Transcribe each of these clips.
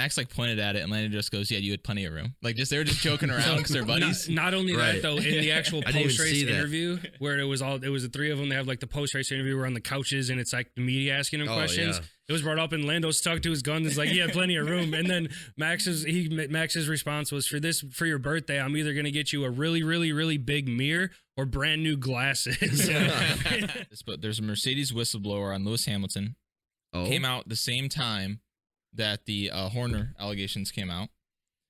Max like pointed at it, and Lando just goes, "Yeah, you had plenty of room." Like they were just joking around because they're buddies. Not only that though, in the actual post-race interview, where it was the three of them. They have like the post-race interview. We're on the couches, and it's like the media asking him questions. Yeah. It was brought up, and Lando stuck to his guns. It's like, yeah, plenty of room. And then Max's response was, for your birthday, I'm either gonna get you a really, really, really big mirror or brand new glasses. But there's a Mercedes whistleblower on Lewis Hamilton. Came out the same time that the Horner allegations came out.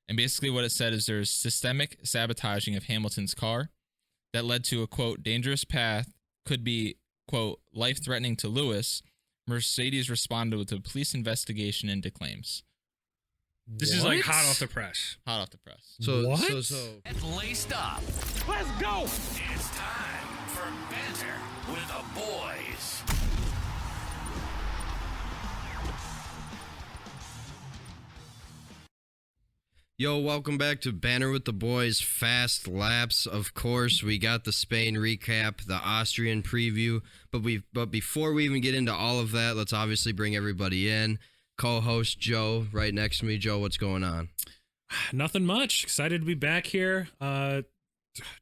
And basically what it said is there's systemic sabotaging of Hamilton's car that led to a, quote, dangerous path, could be, quote, life-threatening to Lewis. Mercedes responded with a police investigation into claims. This is like hot off the press. Hot off the press. So Get laced up. Let's go. It's time for Banter with the boys. Yo, welcome back to Banter with the Boys Fast Laps. Of course, we got the Spain recap, the Austrian preview, but before we even get into all of that, let's obviously bring everybody in. Co-host Joe right next to me. Joe, what's going on? Nothing much. Excited to be back here.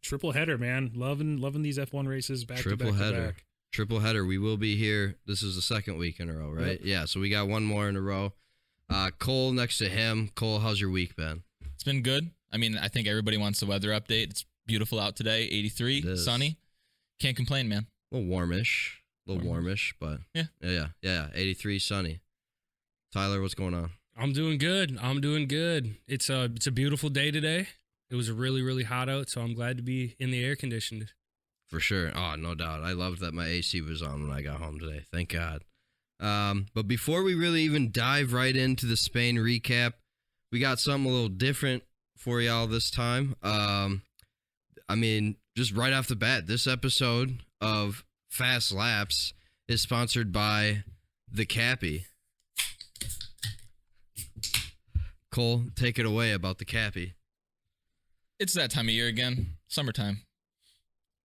Triple header, man. Loving these F1 races back to back. Triple header. We will be here. This is the second week in a row, right? Yep. Yeah, so we got one more in a row. Cole next to him. Cole, how's your week been? It's been good. I mean, I think everybody wants the weather update. It's beautiful out today, 83, sunny. Can't complain, man. A little warmish, but yeah, 83, sunny. Tyler, what's going on? I'm doing good. It's a beautiful day today. It was really, really hot out, so I'm glad to be in the air conditioned. For sure. Oh, no doubt. I loved that my AC was on when I got home today. Thank God. But before we really even dive right into the Spain recap, we got something a little different for y'all this time. I mean, just right off the bat, this episode of Fast Laps is sponsored by thecappy. Cole, take it away about thecappy. It's that time of year again, summertime.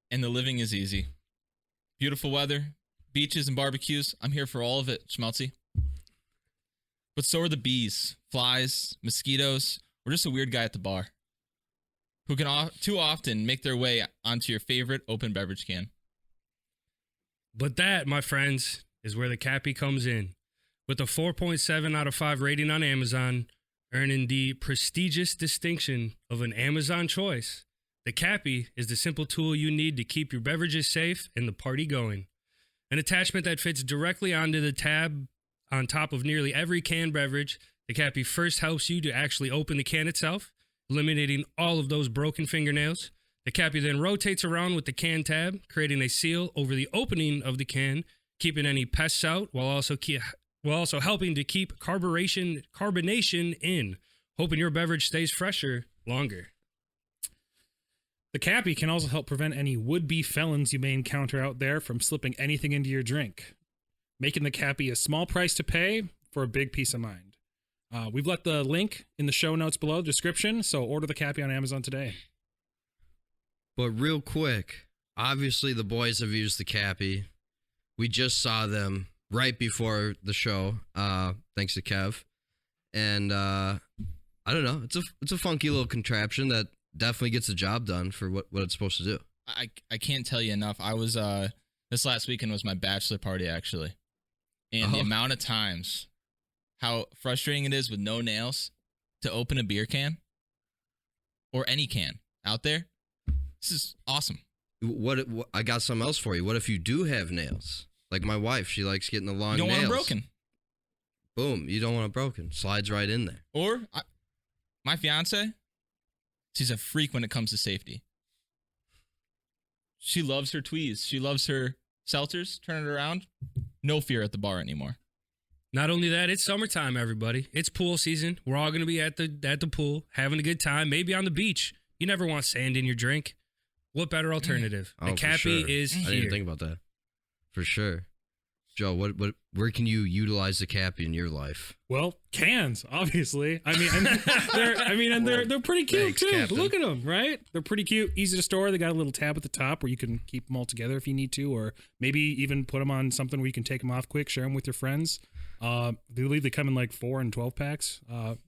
And the living is easy. Beautiful weather, beaches and barbecues. I'm here for all of it, Schmelzy. But so are the bees, flies, mosquitoes, or just a weird guy at the bar who can too often make their way onto your favorite open beverage can. But that, my friends, is where thecappy comes in. With a 4.7 out of 5 rating on Amazon, earning the prestigious distinction of an Amazon choice, thecappy is the simple tool you need to keep your beverages safe and the party going. An attachment that fits directly onto the tab on top of nearly every canned beverage, thecappy first helps you to actually open the can itself, eliminating all of those broken fingernails. Thecappy then rotates around with the can tab, creating a seal over the opening of the can, keeping any pests out while also helping to keep carbonation in, hoping your beverage stays fresher longer. Thecappy can also help prevent any would-be felons you may encounter out there from slipping anything into your drink, making thecappy a small price to pay for a big peace of mind. We've let the link in the show notes below the description, so order thecappy on Amazon today. But real quick, obviously the boys have used thecappy. We just saw them right before the show, thanks to Kev. And I don't know, it's a funky little contraption that definitely gets the job done for what it's supposed to do. I can't tell you enough. I was this last weekend was my bachelor party, actually. And the amount of times how frustrating it is with no nails to open a beer can or any can out there. This is awesome. What I got something else for you. What if you do have nails? Like my wife, she likes getting the long nails. You don't want them broken. Boom, you don't want them broken. Slides right in there. Or my fiance, she's a freak when it comes to safety. She loves her tweez. She loves her seltzers. Turn it around. No fear at the bar anymore. Not only that, it's summertime, everybody. It's pool season. We're all going to be at the pool, having a good time, maybe on the beach. You never want sand in your drink. What better alternative? Thecappy is here. I didn't think about that. For sure. Joe, where can you utilize thecappy in your life? Well, cans, obviously. I mean, they're pretty cute. Thanks, too. Captain. Look at them, right? They're pretty cute, easy to store. They got a little tab at the top where you can keep them all together if you need to, or maybe even put them on something where you can take them off quick, share them with your friends. I believe they come in like 4 and 12 packs.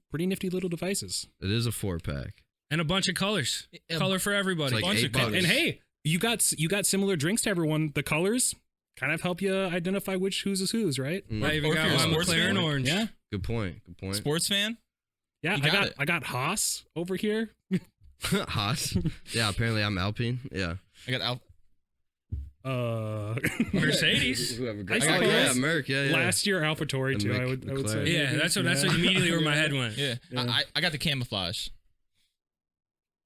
Pretty nifty little devices. It is a 4-pack. And a bunch of colors. Color for everybody. It's like Bunch of $8. colors. And hey, you got similar drinks to everyone. The colors kind of help you identify who's is whose, right? I even Or if got you're a my sports McLaren fan. orange. Yeah. Good point. Good point. Sports fan? Yeah, You got it. I got Haas over here. Haas. Yeah, apparently I'm Alpine. Yeah. I got Al. Mercedes. Whoever I got, suppose. yeah, Merc. Yeah, yeah. Last year AlphaTauri And too. I would say. McLaren. Yeah, that's immediately where my head went. Yeah. I got the camouflage.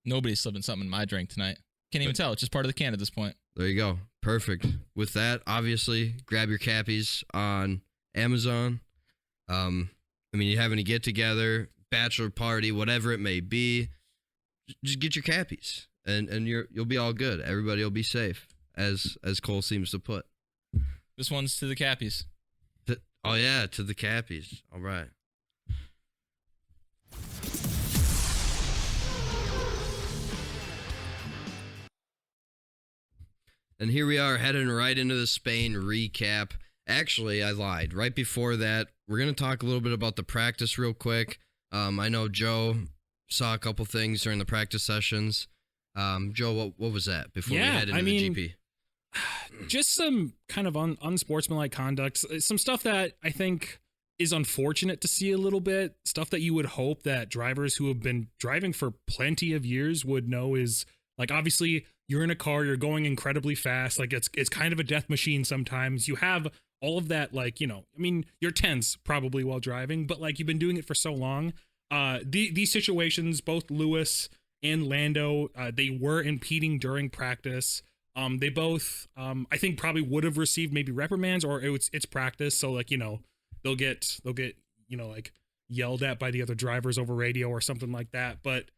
Nobody's slipping something in my drink tonight. Can't even tell. It's just part of the can at this point. There you go. Perfect. With that, obviously, grab your cappies on Amazon. I mean, you have any get together, bachelor party, whatever it may be, just get your cappies, and you'll be all good. Everybody will be safe, as Cole seems to put. This one's to the cappies. Oh yeah, to the cappies. All right. And here we are heading right into the Spain recap. Actually, I lied. Right before that, we're going to talk a little bit about the practice real quick. I know Joe saw a couple things during the practice sessions. Joe, what was that before we head into the GP? Just some kind of unsportsmanlike conduct. Some stuff that I think is unfortunate to see a little bit. Stuff that you would hope that drivers who have been driving for plenty of years would know is, like, obviously you're in a car, you're going incredibly fast. Like it's kind of a death machine sometimes. You have all of that, like, I mean, you're tense probably while driving, but like you've been doing it for so long. These situations, both Lewis and Lando, they were impeding during practice. They both, I think, probably would have received maybe reprimands, or it's practice, so like they'll get like yelled at by the other drivers over radio or something like that. But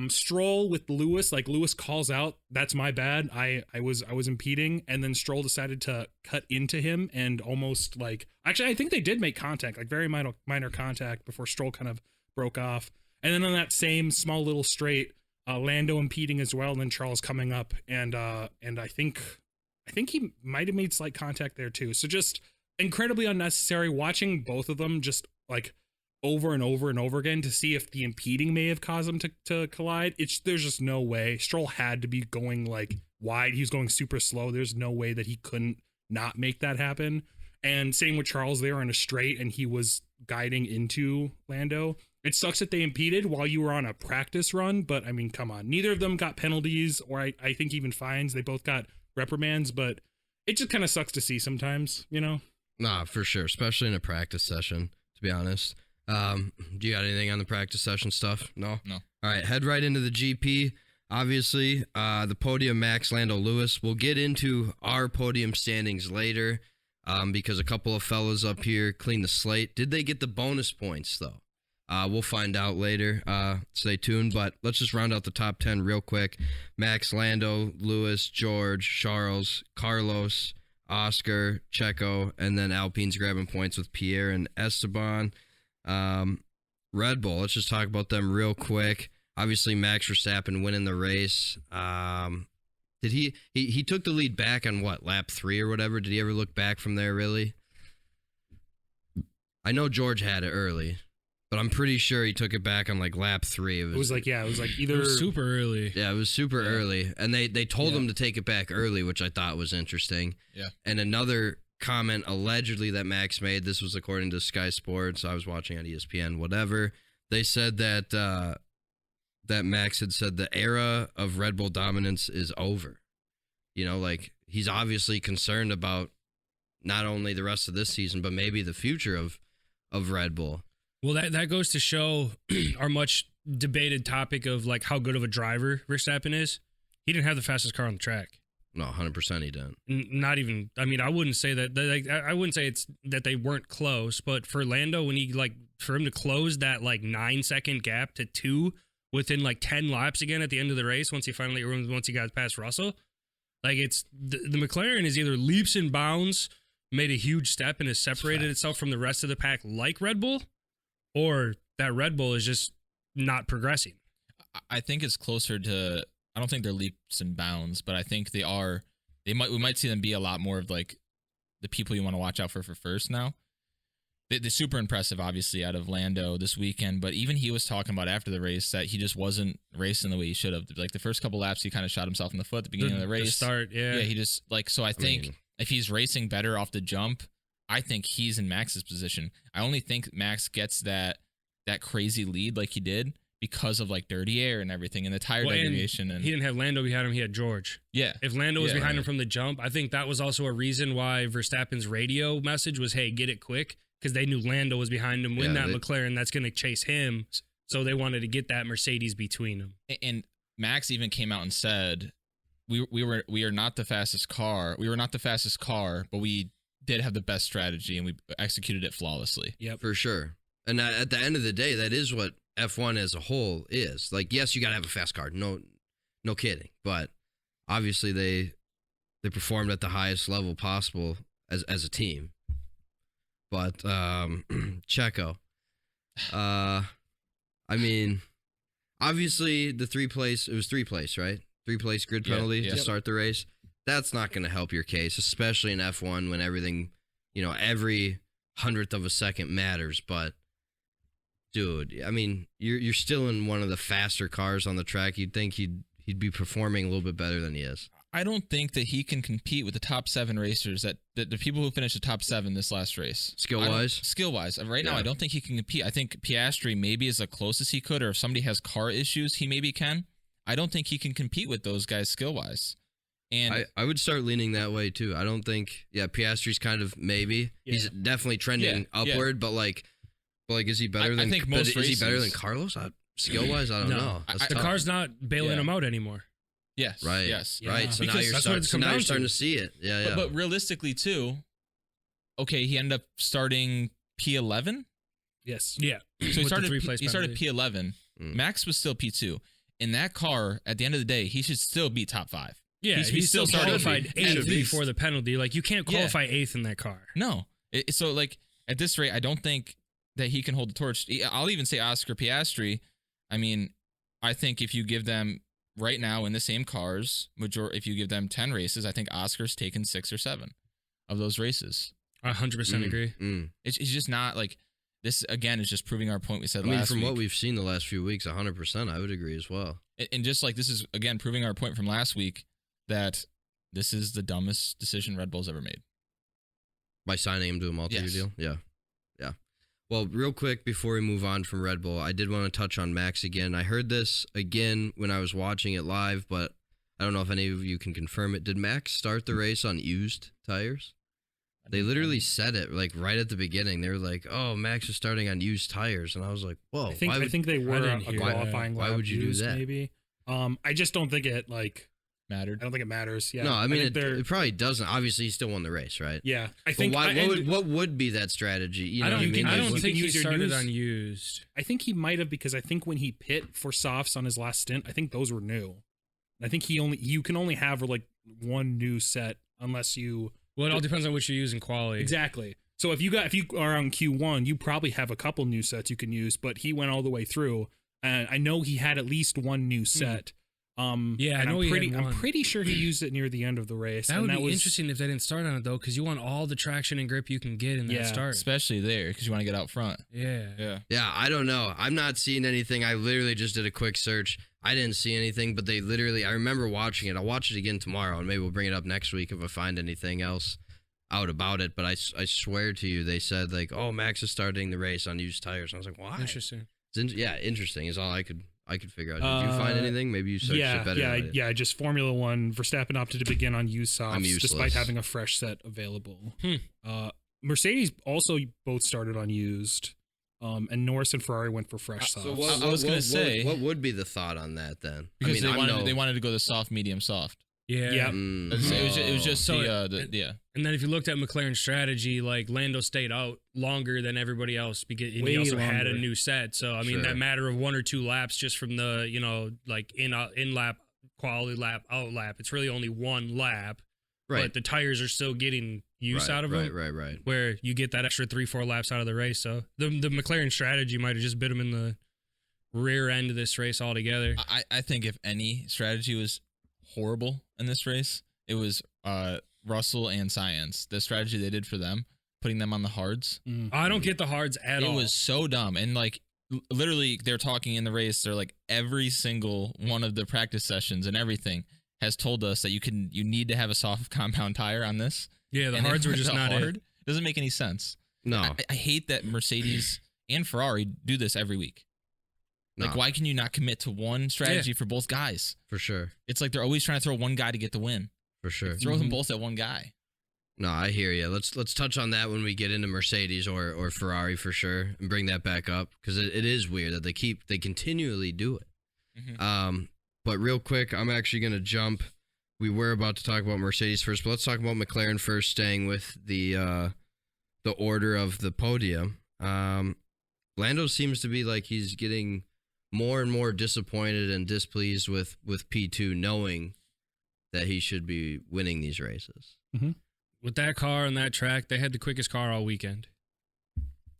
Stroll with Lewis, like Lewis calls out, "That's my bad. I was impeding," and then Stroll decided to cut into him and almost like, actually I think they did make contact, like very minor contact before Stroll kind of broke off. And then on that same small little straight, Lando impeding as well, and then Charles coming up, and I think he might have made slight contact there too. So just incredibly unnecessary, watching both of them just like over and over and over again to see if the impeding may have caused them to collide. There's just no way. Stroll had to be going like wide. He was going super slow. There's no way that he couldn't not make that happen. And same with Charles there on a straight, and he was guiding into Lando. It sucks that they impeded while you were on a practice run, but I mean, come on. Neither of them got penalties, or I think even fines. They both got reprimands, but it just kind of sucks to see sometimes, Nah, for sure, especially in a practice session, to be honest. Do you got anything on the practice session stuff? No? No. All right, head right into the GP. Obviously, the podium, Max, Lando, Lewis. We'll get into our podium standings later because a couple of fellas up here cleaned the slate. Did they get the bonus points, though? We'll find out later. Stay tuned, but let's just round out the top 10 real quick. Max, Lando, Lewis, George, Charles, Carlos, Oscar, Checo, and then Alpine's grabbing points with Pierre and Esteban. Red Bull, let's just talk about them real quick. Obviously, Max Verstappen winning the race. Did he took the lead back on what, lap 3 or whatever? Did he ever look back from there, really? I know George had it early, but I'm pretty sure he took it back on like lap 3. It was like either It was super early. Yeah, it was super early, and they told him to take it back early, which I thought was interesting. Yeah. And another comment allegedly that Max made, this was according to Sky Sports, I was watching on ESPN, whatever. They said that that Max had said the era of Red Bull dominance is over. Like he's obviously concerned about not only the rest of this season, but maybe the future of Red Bull. Well, that goes to show our much debated topic of like how good of a driver Verstappen is. He didn't have the fastest car on the track. No, 100% he didn't. Not even. I mean, I wouldn't say that. Like, I wouldn't say it's that they weren't close. But for Lando, when he for him to close that like 9-second gap to 2 within like 10 laps again at the end of the race, once he got past Russell, like it's the McLaren is either leaps and bounds, made a huge step and has separated itself from the rest of the pack like Red Bull, or that Red Bull is just not progressing. I think it's closer to, I don't think they're leaps and bounds, but I think we might see them be a lot more of like the people you want to watch out for first now. they're super impressive, obviously, out of Lando this weekend. But even he was talking about after the race that he just wasn't racing the way he should have. Like the first couple laps, he kind of shot himself in the foot at the beginning of the race. The start, yeah. Yeah, he just like, so I think if he's racing better off the jump, I think he's in Max's position. I only think Max gets that crazy lead like he did because of like dirty air and everything and the tire degradation. And he didn't have Lando behind him, he had George. Yeah. If Lando was behind him from the jump, I think that was also a reason why Verstappen's radio message was, hey, get it quick, because they knew Lando was behind him with that McLaren that's going to chase him. So they wanted to get that Mercedes between them. And Max even came out and said, we are not the fastest car. We were not the fastest car, but we did have the best strategy and we executed it flawlessly. Yep. For sure. And at the end of the day, that is what F1 as a whole is. Like, yes, you got to have a fast car. No kidding. But obviously they performed at the highest level possible as a team. But Checo, I mean, obviously the it was 3 place, right? 3 place grid penalty to start the race. That's not going to help your case, especially in F1 when everything, every 100th of a second matters. But dude, I mean, you're still in one of the faster cars on the track. You'd think he'd be performing a little bit better than he is. I don't think that he can compete with the top 7 racers that the people who finished the top 7 this last race. Skill-wise. Right now, I don't think he can compete. I think Piastri maybe is the closest he could, or if somebody has car issues, he maybe can. I don't think he can compete with those guys skill-wise. And I would start leaning that way too. I don't think, Piastri's kind of maybe. Yeah. He's definitely trending upward, but is he better than? I think most races, is he better than Carlos? Skill-wise, I don't know. The car's not bailing him out anymore. Yes. Right. Yes. Yeah. Right. So now you're starting to see it. Yeah. But realistically, too, okay, he ended up starting P11. Yes. Yeah. So he started P11. Max was still P2. In that car, at the end of the day, he should still be top 5. Yeah, he's still qualified 8th before the penalty. Like, you can't qualify 8th in that car. No. So, like, at this rate, I don't think that he can hold the torch. I'll even say Oscar Piastri. I mean, I think if you give them right now in the same cars, if you give them 10 races, I think Oscar's taken 6 or 7 of those races. I 100% agree. It's just not like this. Again, is just proving our point we said last week. From what we've seen the last few weeks, 100%, I would agree as well. And just like this is again proving our point from last week that this is the dumbest decision Red Bull's ever made. By signing him to a multi-year deal? Yeah. Well, real quick before we move on from Red Bull, I did want to touch on Max again. I heard this again when I was watching it live, but I don't know if any of you can confirm it. Did Max start the race on used tires? They literally said it like right at the beginning. They were like, "Oh, Max is starting on used tires," and I was like, "Whoa!" I think they were a qualifying lap. Why would you do that? Maybe. I just don't think it mattered. I don't think it matters. Yeah. No, I mean it probably doesn't. Obviously, he still won the race, right? Yeah. I think. What would be that strategy? I don't think he started on used. I think he might have, because I think when he pit for softs on his last stint, I think those were new. I think you can only have like one new set unless you. Well, it all depends on which you use in quality. Exactly. So if you are on Q1, you probably have a couple new sets you can use, but he went all the way through, and I know he had at least one new set. I'm pretty sure he used it near the end of the race. That would be interesting if they didn't start on it though, because you want all the traction and grip you can get in that start, especially there, because you want to get out front. Yeah. I don't know. I'm not seeing anything. I literally just did a quick search. I didn't see anything, but I remember watching it. I'll watch it again tomorrow, and maybe we'll bring it up next week if I find anything else out about it. But I swear to you, they said like, "Oh, Max is starting the race on used tires." And I was like, "Why?" Interesting. Interesting is all I could figure out. Did you find anything? Maybe you searched it better. Just Formula One. Verstappen opted to begin on used softs despite having a fresh set available. Mercedes also both started on used, and Norris and Ferrari went for fresh softs. So I was going to say, what would be the thought on that then? Because they wanted to go the soft, medium, soft. Yeah. It was just And then if you looked at McLaren's strategy, like Lando stayed out longer than everybody else because he also had a new set. So I mean, that matter of 1 or 2 laps just from the like in lap, quality lap, out lap. It's really only 1 lap, right? But the tires are still getting use out of them. Right. Where you get that extra 3-4 laps out of the race. So the McLaren strategy might have just bit him in the rear end of this race altogether. I think if any strategy was horrible in this race, it was Russell and Sainz. The strategy they did for them putting them on the hards. I don't get the hards at all. It was so dumb. And like literally they're talking in the race. They're like every single one of the practice sessions and everything has told us that you need to have a soft compound tire on this. Yeah, the hards were just not hard. Doesn't make any sense. No. I hate that Mercedes and Ferrari do this every week. Like, why can you not commit to one strategy for both guys? For sure. It's like they're always trying to throw one guy to get the win. For sure. Throw them both at one guy. No, I hear you. Let's touch on that when we get into Mercedes or Ferrari for sure, and bring that back up because it is weird that they continually do it. Mm-hmm. But real quick, I'm actually gonna jump. We were about to talk about Mercedes first, but let's talk about McLaren first. Staying with the order of the podium. Lando seems to be like he's getting more and more disappointed and displeased with P2, knowing that he should be winning these races. Mm-hmm. With that car on that track, they had the quickest car all weekend.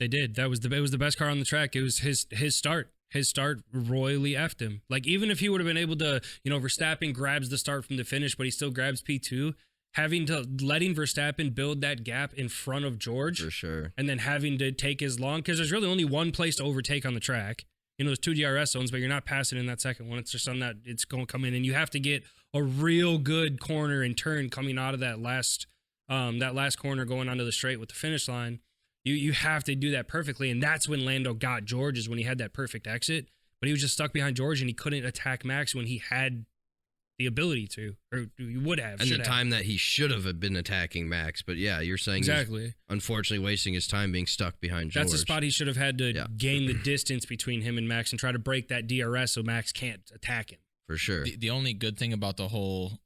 They did. It was the best car on the track. It was his start. His start royally effed him. Like, even if he would have been able to, Verstappen grabs the start from the finish, but he still grabs P2, letting Verstappen build that gap in front of George. For sure. And then having to take as long, because there's really only one place to overtake on the track. There's 2 DRS zones, but you're not passing in that second one. It's just on that it's going to come in, and you have to get a real good corner and turn coming out of that last corner going onto the straight with the finish line. You have to do that perfectly, and that's when Lando got George, is when he had that perfect exit. But he was just stuck behind George, and he couldn't attack Max when he had the ability to, or you would have. And the time that he should have been attacking Max. But yeah, you're saying exactly. He's unfortunately wasting his time being stuck behind George. That's the spot he should have had to gain the distance between him and Max and try to break that DRS so Max can't attack him. For sure. The only good thing about the whole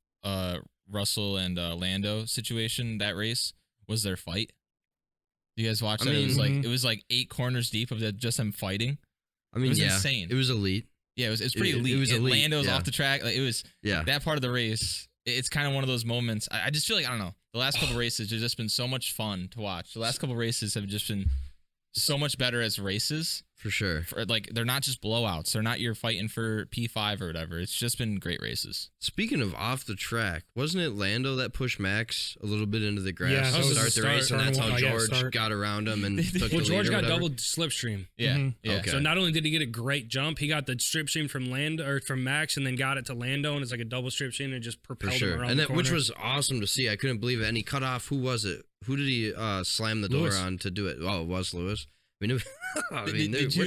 Russell and Lando situation, that race, was their fight. You guys watch that? It was like 8 corners deep of just them fighting. I mean, it was insane. It was elite. Yeah, it was pretty elite. It was elite. Lando's off the track. Like, it was that part of the race. It's kind of one of those moments. I just feel like, I don't know. The last couple races have just been so much fun to watch. The last couple races have just been so much better as races. For sure. They're not just blowouts. They're not you're fighting for P5 or whatever. It's just been great races. Speaking of off the track, wasn't it Lando that pushed Max a little bit into the grass to start the race, and that's how George got around him and took the lead? George got whatever? double slipstream. Yeah. Mm-hmm. Yeah. Okay. So not only did he get a great jump, he got the strip stream from Max, and then got it to Lando, and it's like a double strip stream, and just propelled him around the corner. Which was awesome to see. I couldn't believe it. And he cut off. Who was it? Who did he slam the door on to do it? Oh, it was Lewis. We're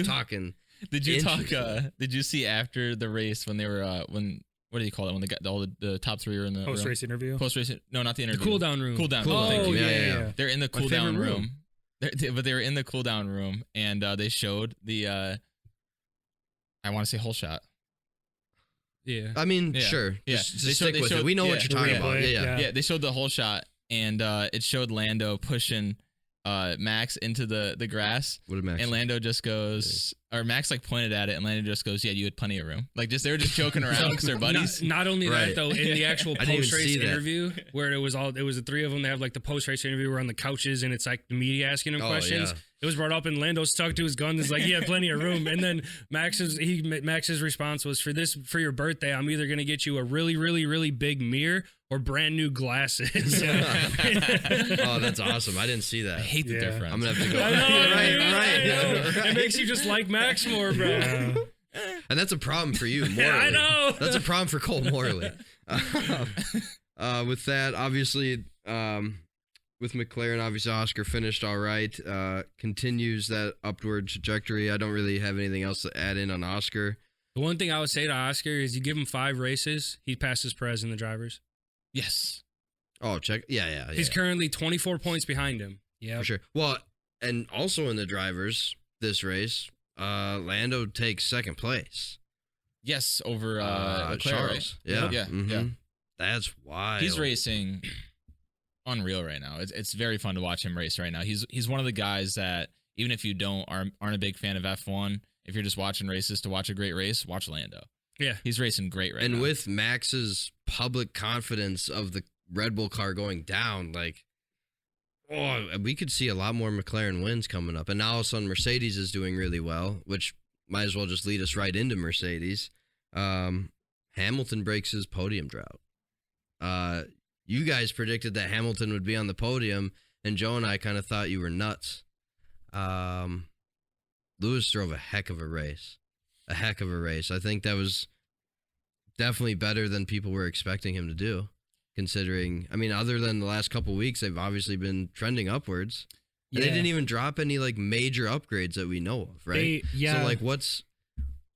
talking. Did you see after the race when they were what do you call it when they got all the top 3 were in the post-race interview? Post-race, no, not the interview. The cool-down room. Cool-down. Oh, yeah. They're in the cool-down room. But they were in the cool-down room, and they showed the I want to say whole shot. Yeah. I mean, Yeah. sure. Yeah. Just stick with it. We know what you're talking about. Yeah. They showed the whole shot, and it showed Lando pushing Max into the grass. What did Max and Lando just goes, or Max like pointed at it, and Lando just goes, "Yeah, you had plenty of room." Like they were just joking around because they're buddies. Not only that though, in the actual post-race that. interview where it was the 3 of them, they have like the post-race interview where on the couches, and it's like the media asking him questions. Yeah. It was brought up, and Lando stuck to his gun. He's like, "He had plenty of room." And then Max's response was, "For your birthday, I'm either gonna get you a really, really, really big mirror or brand new glasses." Oh, that's awesome! I didn't see that. I hate that they're friends. I'm gonna have to go. I know, Right. It makes you just like Max more, bro. Yeah. And that's a problem for you, morally. I know. That's a problem for Cole morally. With that, obviously, with McLaren, obviously Oscar finished all right. Continues that upward trajectory. I don't really have anything else to add in on Oscar. The one thing I would say to Oscar is you give him 5 races, he passes Perez in the drivers. Yes. Oh, check. Yeah. He's currently 24 points behind him. Yeah. For sure. Well, and also in the drivers this race, Lando takes 2nd place. Yes, over Leclerc, Charles. Right? Yeah. Yeah. Yeah. That's wild. He's racing unreal right now. It's very fun to watch him race right now. He's one of the guys that even if you aren't a big fan of F1, if you're just watching races to watch a great race, watch Lando. Yeah. He's racing great right now. And with Max's public confidence of the Red Bull car going down, we could see a lot more McLaren wins coming up. And now all of a sudden Mercedes is doing really well, which might as well just lead us right into Mercedes. Hamilton breaks his podium drought. You guys predicted that Hamilton would be on the podium. and Joe and I kind of thought you were nuts. Lewis drove a heck of a race. A heck of a race. I think that was definitely better than people were expecting him to do, considering, I mean, other than the last couple weeks, they've obviously been trending upwards. And they didn't even drop any like major upgrades that we know of, right? So like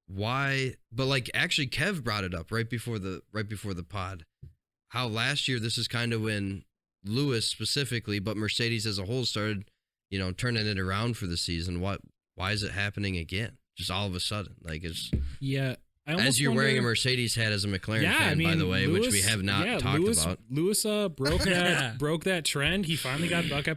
why, but like actually Kev brought it up right before the pod, how last year this is kind of when Lewis specifically, but Mercedes as a whole started, turning it around for the season. Why is it happening again? Just all of a sudden, like it's as you're wearing a Mercedes hat as a McLaren fan, by the way, Lewis, which we have not talked about. Lewis broke that trend. He finally got back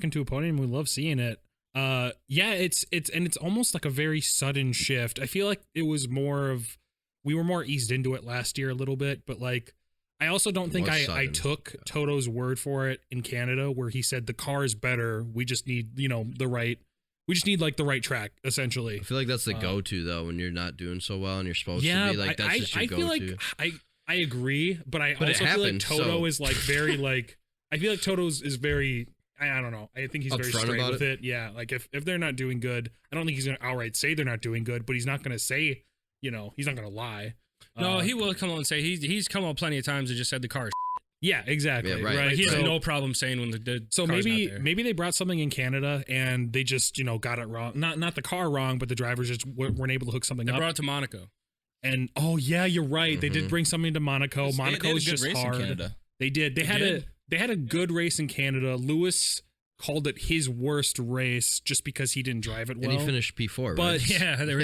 into a podium. We love seeing it. It's almost like a very sudden shift. I feel like it was we were more eased into it last year a little bit, but like I also don't think I took Toto's word for it in Canada, where he said the car is better. We just need we just need like the right track, essentially. I feel like that's the go-to though when you're not doing so well and you're supposed to be like that's just your go-to. I feel like I agree, but I also feel like Toto is like very like I feel like Toto's is very I don't know. I think he's very straight with it. Yeah, like if they're not doing good, I don't think he's gonna outright say they're not doing good, but he's not gonna say, he's not gonna lie. No, he will come on and say he's come on plenty of times and just said the car is yeah, exactly. Yeah, right. Like, he has no problem saying when the so car's maybe not there. maybe they brought something in Canada and they just got it wrong. Not the car wrong, but the drivers just weren't able to hook something up. They brought it to Monaco. And you're right. Mm-hmm. They did bring something to Monaco. Monaco is just hard. In Canada. They did. They had a good race in Canada. Lewis called it his worst race just because he didn't drive it well. And he finished P4, right? But they were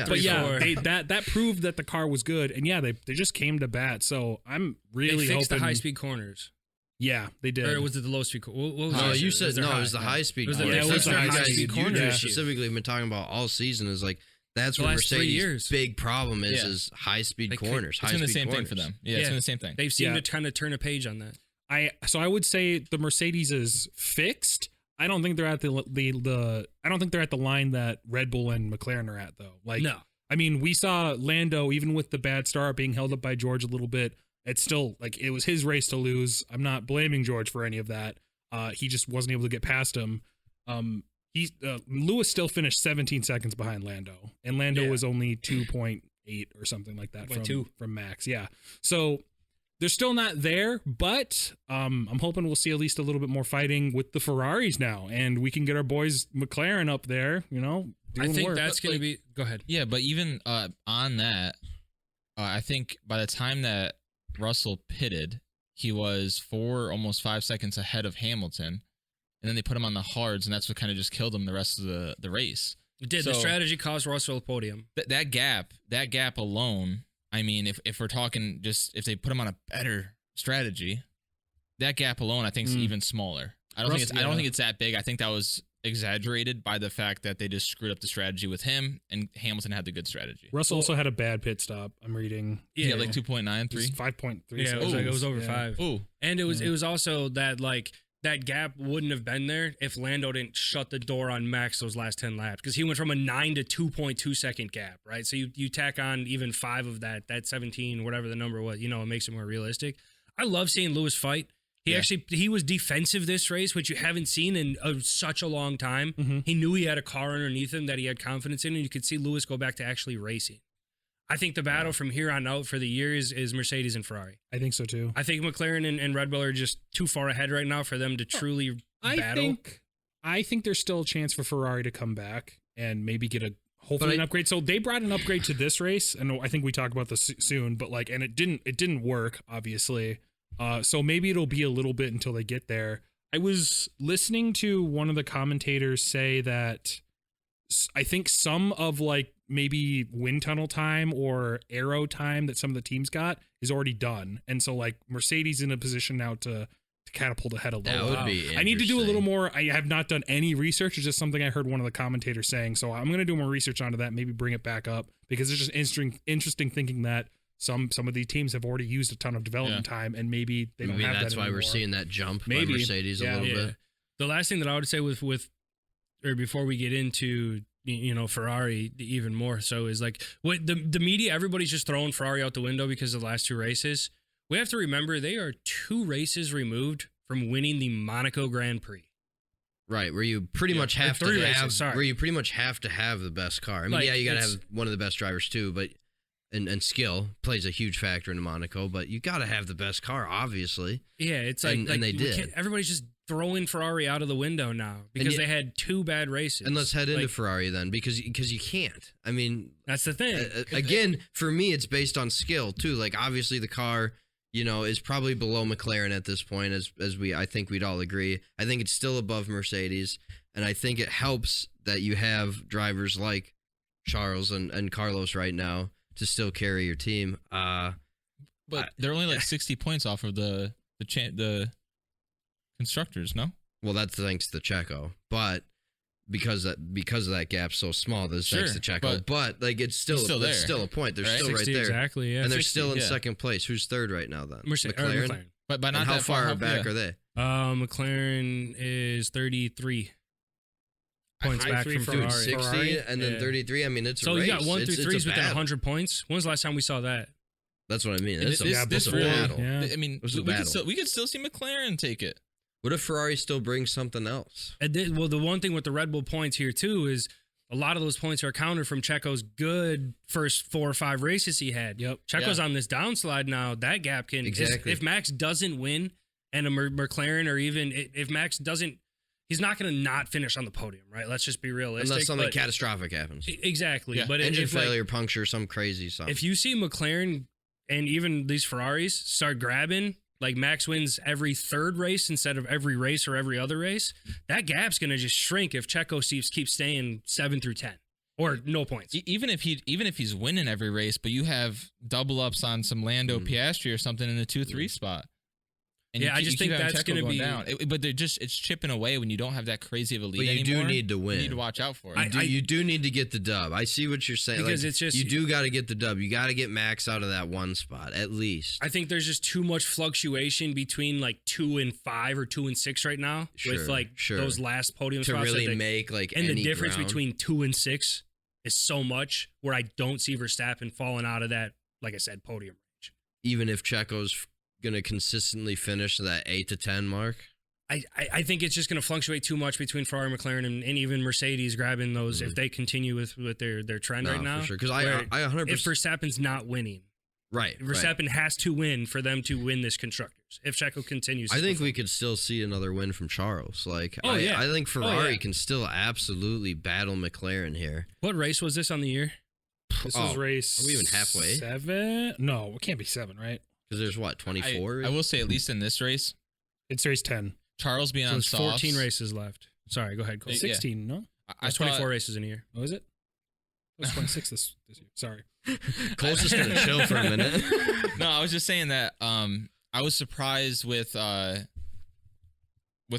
that proved that the car was good. And they just came to bat. So I'm really they fixed hoping the high speed corners. Yeah, they did. Or was it the low speed? You said no. It was the high speed corners. It was the high speed corners. You specifically have been talking about all season is like that's what Mercedes' big problem is high speed corners. It's been the same thing for them. Yeah, it's been the same thing. They've seemed to kind of turn a page on that. I would say the Mercedes is fixed. I don't think they're at I don't think they're at the line that Red Bull and McLaren are at though. Like no. I mean, we saw Lando even with the bad start being held up by George a little bit. It's still like it was his race to lose. I'm not blaming George for any of that. He just wasn't able to get past him. Lewis still finished 17 seconds behind Lando, and Lando was only 2.8 or something like that from Max. Yeah, so they're still not there, but I'm hoping we'll see at least a little bit more fighting with the Ferraris now, and we can get our boys McLaren up there. I think that's going to be. Go ahead. Yeah, but even on that, I think by the time that Russell pitted, he was almost 5 seconds ahead of Hamilton, and then they put him on the hards, and that's what kind of just killed him the rest of the race. It did. The strategy caused Russell a podium. That gap alone, I mean, if we're talking just if they put him on a better strategy, that gap alone I think is even smaller. I don't think it's that big. I think that was exaggerated by the fact that they just screwed up the strategy with him, and Hamilton had the good strategy. Russell also had a bad pit stop. I'm reading. Yeah, like 2.93, 5.3. Yeah, it was over 5. Oh, and it was also that like that gap wouldn't have been there if Lando didn't shut the door on Max those last 10 laps, because he went from a 9 to 2.2 second gap, right? So you tack on even 5 of that 17, whatever the number was, it makes it more realistic. I love seeing Lewis fight. He was defensive this race, which you haven't seen in such a long time. Mm-hmm. He knew he had a car underneath him that he had confidence in, and you could see Lewis go back to actually racing. I think the battle from here on out for the year is Mercedes and Ferrari. I think so too. I think McLaren and Red Bull are just too far ahead right now for them to truly battle. I think there's still a chance for Ferrari to come back and maybe get hopefully an upgrade. So they brought an upgrade to this race, and I think we talk about this soon. But and it didn't work, obviously. So maybe it'll be a little bit until they get there. I was listening to one of the commentators say that I think some of maybe wind tunnel time or aero time that some of the teams got is already done. And so Mercedes in a position now to catapult ahead a little. That would be I need to do a little more. I have not done any research. It's just something I heard one of the commentators saying. So I'm going to do more research onto that, maybe bring it back up, because it's just interesting thinking that some of these teams have already used a ton of development time, and maybe they don't have that that's why anymore. we're seeing that jump by Mercedes a little bit. The last thing that I would say or before we get into Ferrari even more so is what the media, everybody's just throwing Ferrari out the window because of the last 2 races. We have to remember they are 2 races removed from winning the Monaco Grand Prix. Right, where you pretty much have to have where you pretty much have to have the best car. I mean, Like, yeah, you got to have one of the best drivers too, but and skill plays a huge factor in Monaco, but you got to have the best car, obviously. Yeah, it's like, and they did. Everybody's just throwing Ferrari out of the window now because they had 2 bad races. And let's head into Ferrari then, because you can't. I mean, that's the thing. Again, for me, it's based on skill too. Like obviously the car, is probably below McLaren at this point, as I think we'd all agree. I think it's still above Mercedes, and I think it helps that you have drivers like Charles and Carlos right now to still carry your team. But they're only like 60 points off of the constructors, no? Well, that's thanks to Checo, but because of that gap's so small, that's thanks to Checo. But like it's still there. It's still a point. They're still right there, exactly. Yeah, and they're 60, still in second place. Who's third right now then? McLaren. But not and how that far back are they? McLaren is 33 points back from Ferrari. 60 and then 33. I mean, it's so a race. you got 1 through 3s within battle. 100 points. When's the last time we saw that? That's what I mean. This It's a really, battle. Yeah. I mean, we could still see McLaren take it. What if Ferrari still brings something else? Well, the one thing with the Red Bull points here too is a lot of those points are accounted from Checo's good first 4 or 5 races he had. Yep. Checo's on this downslide now. That gap can if Max doesn't win and a McLaren, or even if Max doesn't, he's not going to not finish on the podium, right? Let's just be realistic. Unless something catastrophic happens. Exactly. Yeah. But engine failure, puncture, some crazy something. If you see McLaren and even these Ferraris start grabbing, like Max wins every 3rd race instead of every race or every other race, that gap's going to just shrink if Checo keeps staying 7 through 10 or no points. Even if he's winning every race, but you have double ups on some Lando Piastri or something in the 2-3 spot. And I just think that's going to be down. But it's chipping away when you don't have that crazy of a lead anymore. But you do need to win. You need to watch out for it. You do need to get the dub. I see what you're saying. Because like, it's just, you do got to get the dub. You got to get Max out of that one spot at least. I think there's just too much fluctuation between like 2 and 5 or 2 and 6 right now with like those last podium to spots really make like and any the difference ground. between 2 and 6 is so much where I don't see Verstappen falling out of that, like I said, podium range. Even if Checo's going to consistently finish that 8 to 10 mark? I think it's just going to fluctuate too much between Ferrari, McLaren, and even Mercedes grabbing those if they continue with their trend right now. For sure. Because I 100%. If Verstappen's not winning, right, Verstappen has to win for them to win this constructors. If Checo continues, I think we could still see another win from Charles. Like, yeah. I think Ferrari can still absolutely battle McLaren here. What race was this on the year? This was race. Are we even halfway? 7? No, it can't be 7, right? Because there's what, 24? I will say, at least in this race, It's race 10. Charles being on there's softs. 14 races left. Sorry, go ahead, Cole. 16, no? There's 24 races in a year. Oh, is it? It was 26 this year. Sorry. Cole's just going to chill for a minute. No, I was just saying that I was surprised with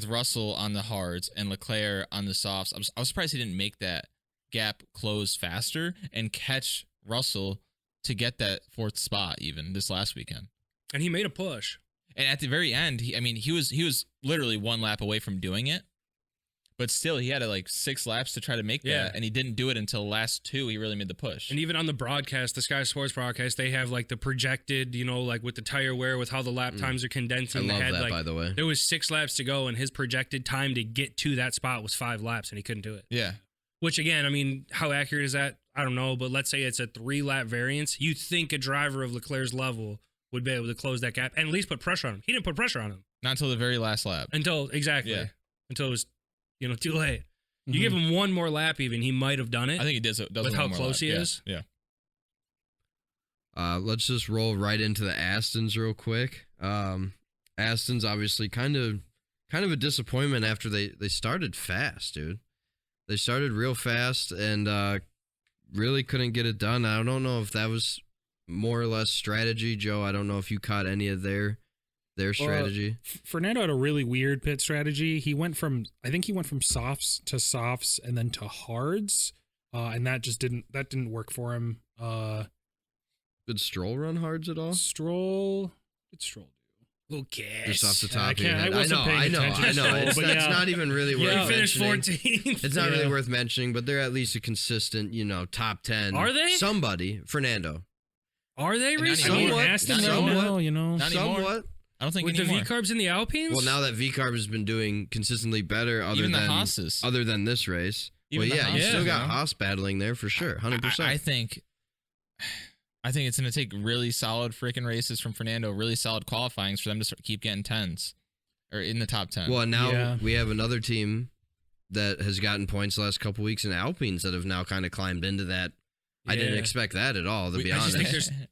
Russell on the hards and Leclerc on the softs. I was surprised he didn't make that gap close faster and catch Russell to get that 4th spot even this last weekend. And he made a push. And at the very end, he was literally 1 lap away from doing it. But still, he had like 6 laps to try to make that, and he didn't do it until the last 2. He really made the push. And even on the broadcast, the Sky Sports broadcast, they have like the projected, like with the tire wear, with how the lap times are condensed. I in the love head. that, like, by the way. There was 6 laps to go, and his projected time to get to that spot was 5 laps, and he couldn't do it. Yeah. Which again, I mean, how accurate is that? I don't know, but let's say it's a 3-lap variance. You'd think a driver of Leclerc's level would be able to close that gap and at least put pressure on him. He didn't put pressure on him. Not until the very last lap. Until it was, too late. You give him 1 more lap even, he might have done it. I think he does with how close he is. Yeah. Let's just roll right into the Astons real quick. Aston's obviously kind of a disappointment after they started fast, dude. They started real fast and really couldn't get it done. I don't know if that was more or less strategy, Joe. I don't know if you caught any of their strategy. Fernando had a really weird pit strategy. I think he went from softs to softs and then to hards, and that didn't work for him. Did Stroll run hards at all? Did Stroll do? Who cares? Just off the top of your I head. wasn't paying attention. I know. It's not even really worth He finished mentioning. 14th. It's not really worth mentioning, but they're at least a consistent, top 10. Are they? Somebody, Fernando. Are they Not recently? anymore. Aston Not right anymore. now, Not anymore. Somewhat. I I don't think with anymore. the V-carbs in the Alpines. Well, now that V-carb has been doing consistently better, Even the Haas's. other than this race. Even well, the yeah, you Haas, still got you know? Haas battling there for sure, 100%. I think it's going to take really solid freaking races from Fernando, really solid qualifyings for them to keep getting 10s or in the top 10. Well, and now Yeah. we have another team that has gotten points the last couple weeks in Alpines that have now kind of climbed into that. I didn't Yeah. expect that at all, to be I honest. just think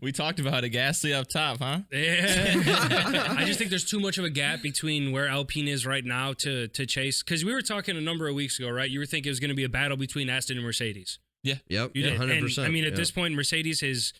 We talked about it, Gasly up top, huh? Yeah. I just think there's too much of a gap between where Alpine is right now to chase. Because we were talking a number of weeks ago, right? You were thinking it was going to be a battle between Aston and Mercedes. Yep, You did. 100%. And, I mean, at yeah. this point, Mercedes is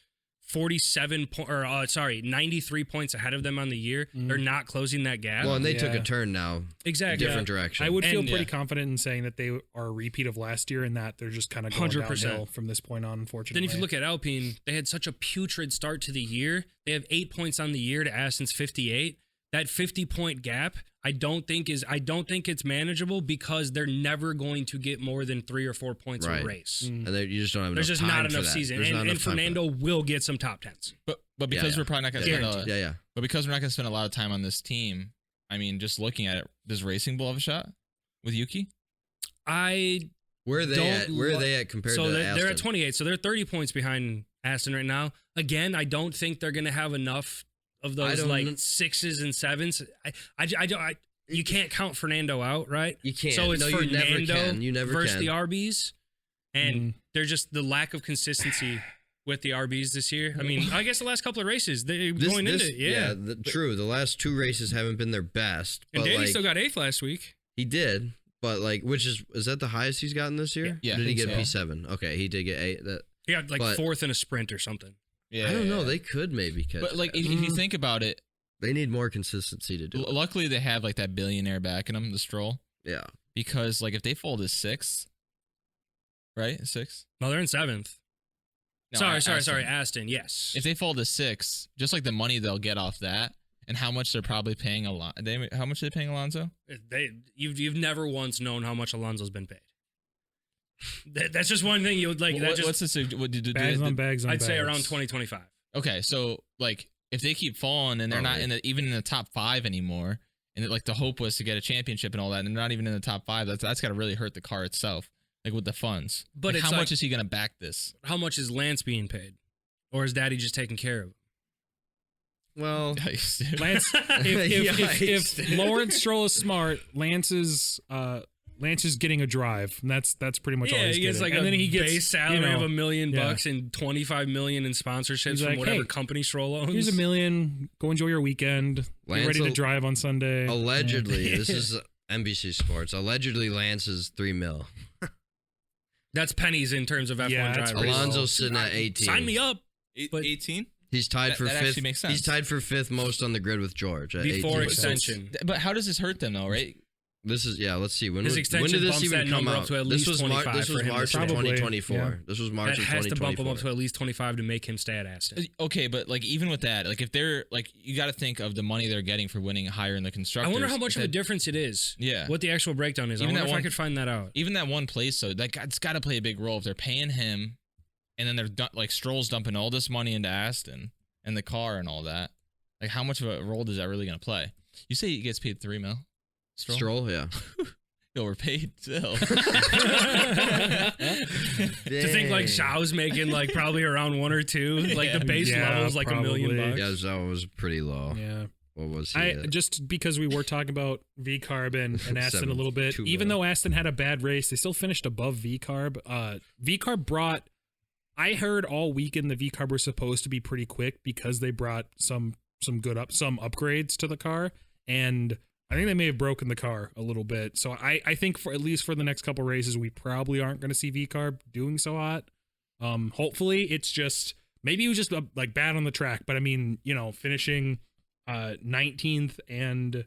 93 points ahead of them on the year. They're not closing that gap. Well, and they took Yeah. a turn now, Exactly. different direction. I would feel And- pretty yeah. confident in saying that they are a repeat of last year and that they're just kind of going 100%. downhill from this point on, unfortunately. Then if you look at Alpine, they had such a putrid start to the year. They have 8 points on the year to Aston's 58. That 50-point gap, I don't think it's manageable because they're never going to get more than 3 or 4 points Right. a race. and you just don't have There's enough just time not for enough that. season. There's not And enough time for Fernando will get some top 10s. But because Yeah, we're probably not going to yeah. spend Guaranteed. Yeah, yeah. but because we're not going to spend a lot of time on this team, I mean, just looking at it, does Racing Bull have a shot with Yuki? Where are they Don't at? Where are lo- they at compared So to they're Aston? at 28. So they're 30 points behind Aston right now. Again, I don't think they're going to have enough of those don't like kn- 6s and 7s. You can't count Fernando out, right? You can't. So it's No, you never Fernando can. You never versus can. the RBs, and there's just the lack of consistency with the RBs this year. I mean, I guess the last couple of races they're going into it, yeah. True. The last 2 races haven't been their best. And But Danny like, still got 8th last week. he did, but like, which is that the highest he's gotten this year? Yeah, Or did he I get think so. P7? Okay, he did get 8. He got like But- 4th in a sprint or something. Yeah, I don't know. They could maybe catch. But like, that. if you think about it, They need more consistency to do it. luckily they have like that billionaire backing them, the Stroll, Yeah. because like if they fall to 6th, right, 6th. Well, they're in 7th. No, sorry, Aston. Aston. Yes. If they fall to 6th, just like the money they'll get off that, and how much they're probably paying how much are they paying Alonso? You've never once known how much Alonso's been paid. That's just one thing you would like. What's this? What did bags on bags on I'd bags. say around 2025. Okay, so like if they keep falling and they're not Alright. even in the top 5 anymore, and like the hope was to get a championship and all that, and they're not even in the top 5, that's got to really hurt the car itself, like with the funds. But Like, it's how like- much is he gonna back this? How much is Lance being paid, or is Daddy just taking care of him? Well, Lance, Yikes. if Lawrence Stroll is smart, Lance is getting a drive, and that's pretty much all Yeah, he's he gets getting. like and a then he gets base salary you know, of $1 million yeah. bucks and $25 million in sponsorships He's from like, whatever hey, company Stroll owns. Here's $1 million. Go enjoy your weekend. Get Lance ready to al- drive on Sunday. allegedly, this is NBC Sports. Allegedly, Lance is $3 million. That's pennies in terms of F1 Yeah, that's drivers. pretty low. Alonso's sitting at 18. Sign me up. But- 18? He's tied That- for that 5th. actually makes sense. He's tied for 5th most on the grid with George at Before 18. extension. But how does this hurt them though, right? This is let's see when His when extension did this bumps even that come number out? up to at This least was 25 This was for him March to of stay. 2024. Yeah. This was March That of has to bump 2024. him up to at least 25 to make him stay at Aston. Okay, but like even with that, like if they're like you got to think of the money they're getting for winning higher in the I constructors. wonder how much If of a that- difference it is. Yeah. What the actual breakdown is. Even I wonder that if I one- could find that out. Even that one place, so it's got to play a big role if they're paying him, and then they're like Stroll's dumping all this money into Aston and the car and all that. Like how much of a role is that really going to play? You say he gets paid $3 million. Stroll, yeah. Overpaid still. To think like Xiao's making like probably around 1 or 2, like the base Yeah, level is like $1 million probably. bucks. Yeah, that was pretty low. Yeah. What was he? I at? just because we were talking about V-Carb and Aston a little bit, 7.2 even mil. though Aston had a bad race, they still finished above V-Carb. V-Carb brought, I heard all weekend the V-Carb were supposed to be pretty quick because they brought some upgrades to the car, and I think they may have broken the car a little bit. So I think for at least for the next couple races, we probably aren't going to see V-Carb doing so hot. Hopefully it's just, maybe it was just like bad on the track, but I mean, finishing 19th and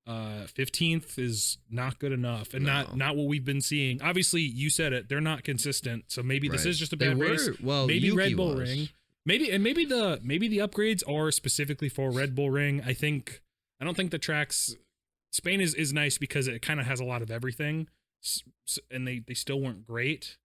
15th is not good enough, and No. not what we've been seeing. Obviously, you said it, they're not consistent, so maybe this Right. is just a They bad were- race. well, maybe Yuki Red Bull was. Ring, maybe the upgrades are specifically for Red Bull Ring. I don't think the tracks, Spain is nice because it kind of has a lot of everything, and they still weren't great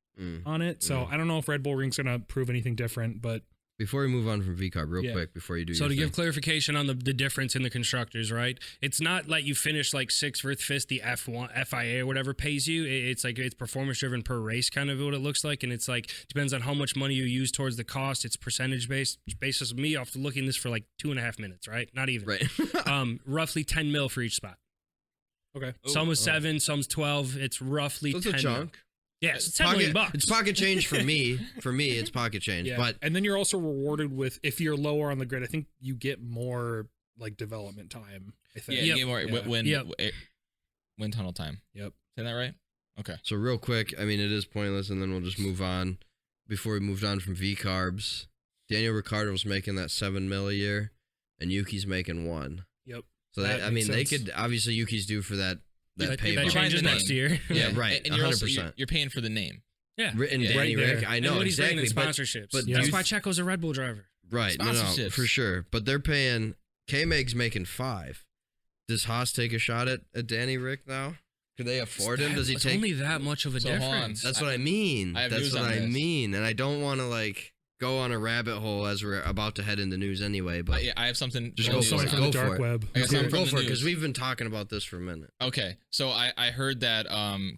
on it. So I don't know if Red Bull Ring's gonna prove anything different, but Before we move on from VCarb, real quick, before you do So your to thing. give clarification on the difference in the constructors, right? It's not like you finish like 6th or 5th, the F1, FIA or whatever pays you. It's like it's performance driven per race, kind of what it looks like. And it's like, depends on how much money you use towards the cost. It's percentage based. Basis of me after looking this for like 2.5 minutes, right? Not even. Right. Roughly 10 mil for each spot. Okay. Some was 7, some's 12. It's roughly That's 10 a chunk. mil. Yeah, it's $10 million. It's pocket change for me. For me, it's pocket change. Yeah. But and then you're also rewarded with, if you're lower on the grid, I think you get more like development time. I think. Yeah, you get more wind tunnel time. Yep. Is that right? Okay. So real quick, I mean, it is pointless, and then we'll just move on. Before we moved on from V-Carbs, Daniel Ricciardo's making that 7 mil a year, and Yuki's making 1. Yep. So I mean, they could, obviously Yuki's due for that pay That bump. changes next year. Yeah, right. And you're 100%. also, you're paying for the name. Yeah. Written Yeah. Danny Right Rick, there. I And know what he's bringing exactly. in sponsorships. but That's you- why Checo's a Red Bull driver. Right, no, Sponsorships. for sure. But they're paying. K-Meg's making 5. Does Haas take a shot at Danny Rick now? Could they afford him? Does he It's take? only that much of a So hold on. difference. That's what I mean. I have That's news what on I this. mean. And I don't want to like go on a rabbit hole as we're about to head into news anyway. But Yeah, I have something. Just from go the for news it. From on the Go for dark it. web. I got something go from for the it because news. we've been talking about this for a minute. Okay, so I heard that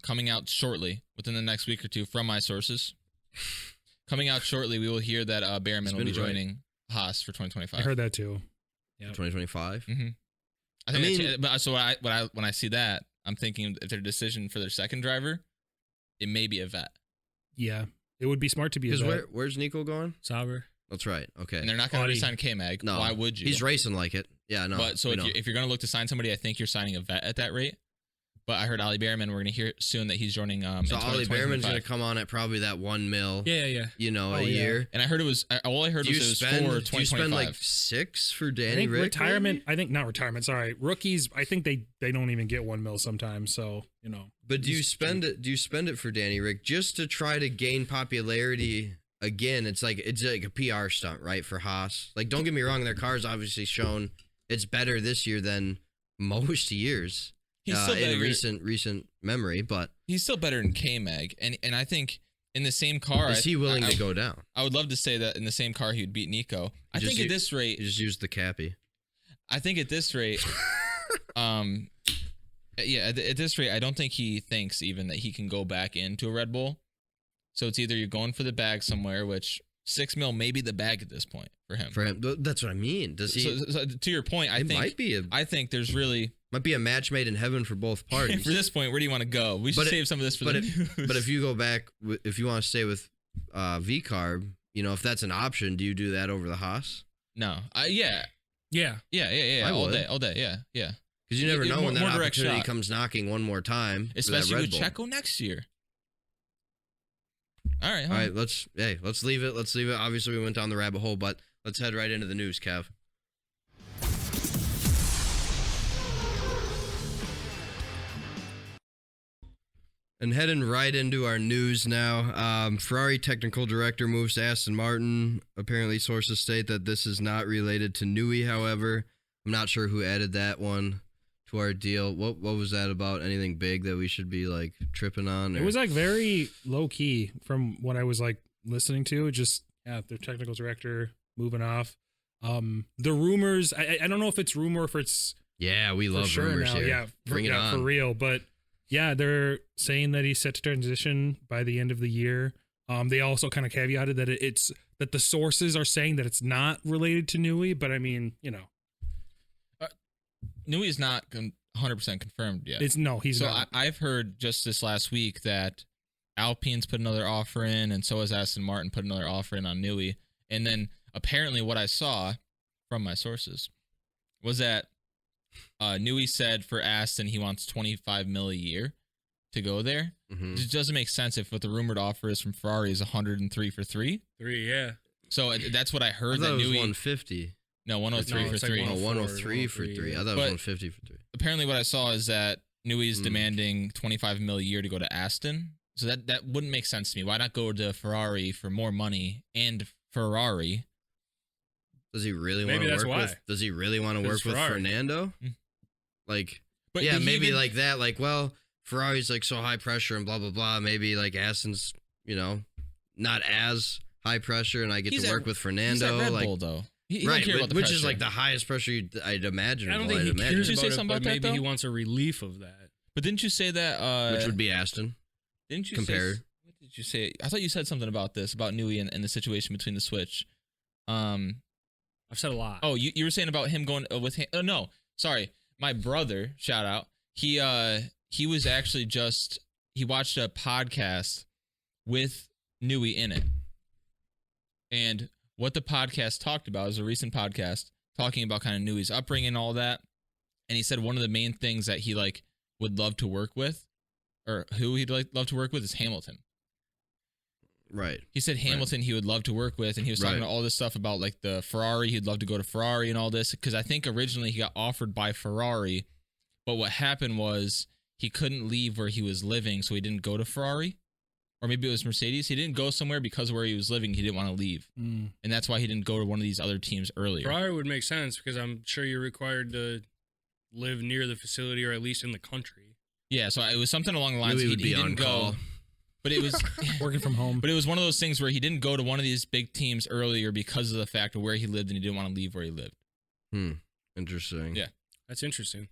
coming out shortly, within the next week or two, from my sources, coming out shortly, we will hear that Behrman will be been right. joining Haas for 2025. I heard that too. Yep. 2025. Mm-hmm. I think so. When I see that, I'm thinking if their decision for their second driver, it may be a vet, Yeah. It would be smart to be a Because vet. where's Nico going? Sauber. That's right. Okay. and they're not going to Audi. resign K-Mag. No. Why would you? He's racing like it. Yeah. No. But so we know. if you're going to look to sign somebody, I think you're signing a vet at that rate. But I heard Ollie Behrman. We're going to hear soon that he's joining. So in Ollie Behrman's 2025. going to come on at probably that 1 mil. Yeah. You know, Oh, a yeah. year. And I heard it was all I heard Do was you it was spend? for Do you spend 2025. like 6 for I Danny think Rick? retirement. maybe? I think not retirement. Sorry, rookies. I think they don't even get 1 mil sometimes. So But do you he's spend it? Do you spend it for Danny Rick just to try to gain popularity? Again, it's like a PR stunt, right? For Haas. Like, don't get me wrong, their car's obviously shown it's better this year than most years. He's still in better. recent memory, but He's still better than K-Mag, and I think in the same car, is he willing to go down? I would love to say that in the same car he would beat Nico. I just think at u- this rate, You just use the cappy. I think at this rate, yeah, at this rate, I don't think he thinks even that he can go back into a Red Bull. So it's either you're going for the bag somewhere, which 6 mil may be the bag at this point for him. For him, that's what I mean. Does he? So to your point, I it think might be there's really a match made in heaven for both parties. for this point, where do you want to go? We should But save some of this for but the if, news. but if you go back, if you want to stay with V-Carb, if that's an option, do you do that over the Haas? no, Yeah. I all would. day, yeah. Because you never know when that more direct opportunity shot. comes knocking one more time. Especially for with that Red Bull. Checo next year. All right, All right, let's leave it. Let's leave it. Obviously, we went down the rabbit hole, but let's head right into the news, Kev. And heading right into our news now. Ferrari technical director moves to Aston Martin. Apparently, sources state that this is not related to Newey, however. I'm not sure who added that one to our deal. What was that about? Anything big that we should be like tripping on? it was like very low key from what I was like listening to. Just their technical director moving off. The rumors. I don't know if it's rumor or if it's yeah, we for love sure rumors now. here. Yeah, Bring it on. for real. But yeah, they're saying that he's set to transition by the end of the year. They also kind of caveated that it's that the sources are saying that it's not related to Newey, but I mean, Newey is not 100% confirmed yet. he's so not. I've heard just this last week that Alpine's put another offer in, and so has Aston Martin put another offer in on Newey. And then apparently what I saw from my sources was that Newey said for Aston he wants 25 mil a year to go there. Mhm. It doesn't make sense if what the rumored offer is from Ferrari is 103 for 3. 3, yeah. So that's what I I heard. thought that it was Newey 150. No, 103 No, for it's like 3. Oh, 104, 103 for 3. I thought it was But- 150 for 3. Apparently what I saw is that Newey's demanding 25 mil a year to go to Aston. So that wouldn't make sense to me. Why not go to Ferrari for more money and Ferrari? Does he really want Maybe to that's work why. with? Does he really want to Because work with Ferrari. Fernando? Mm. Like, But yeah, he maybe even- like that. Like, well, Ferrari's like so high pressure and blah blah blah. Maybe like Aston's, not as high pressure, and I get He's to at- work with He's Fernando. at Red like, Bull, though. He don't right, care about the which pressure. is like the highest pressure I'd imagine. I don't think he cares Did you about say it, something but about that, maybe he though? wants a relief of that. But didn't you say that? Which would be Aston. Didn't you compared. say? What did you say? I thought you said something about this, about Newey and the situation between the switch. I've said a lot. Oh, you were saying about him going with him. Oh no, sorry, my brother. Shout out. He was actually he watched a podcast with Newey in it, and what the podcast talked about is a recent podcast talking about kind of Newey's upbringing and all that, and he said one of the main things that he like would love to work with, or who he'd love to work with, is Hamilton. Right. He said Hamilton he would love to work with, and he was talking about all this stuff about like the Ferrari. He'd love to go to Ferrari and all this, because I think originally he got offered by Ferrari, but what happened was he couldn't leave where he was living, so he didn't go to Ferrari, or maybe it was Mercedes. He didn't go somewhere because of where he was living. He didn't want to leave, and that's why he didn't go to one of these other teams earlier. Ferrari would make sense because I'm sure you're required to live near the facility or at least in the country. Yeah, so it was something along the lines. Newey would be he didn't on go. call. But it was Working from home. But it was one of those things where he didn't go to one of these big teams earlier because of the fact of where he lived, and he didn't want to leave where he lived. Interesting. Yeah. That's interesting.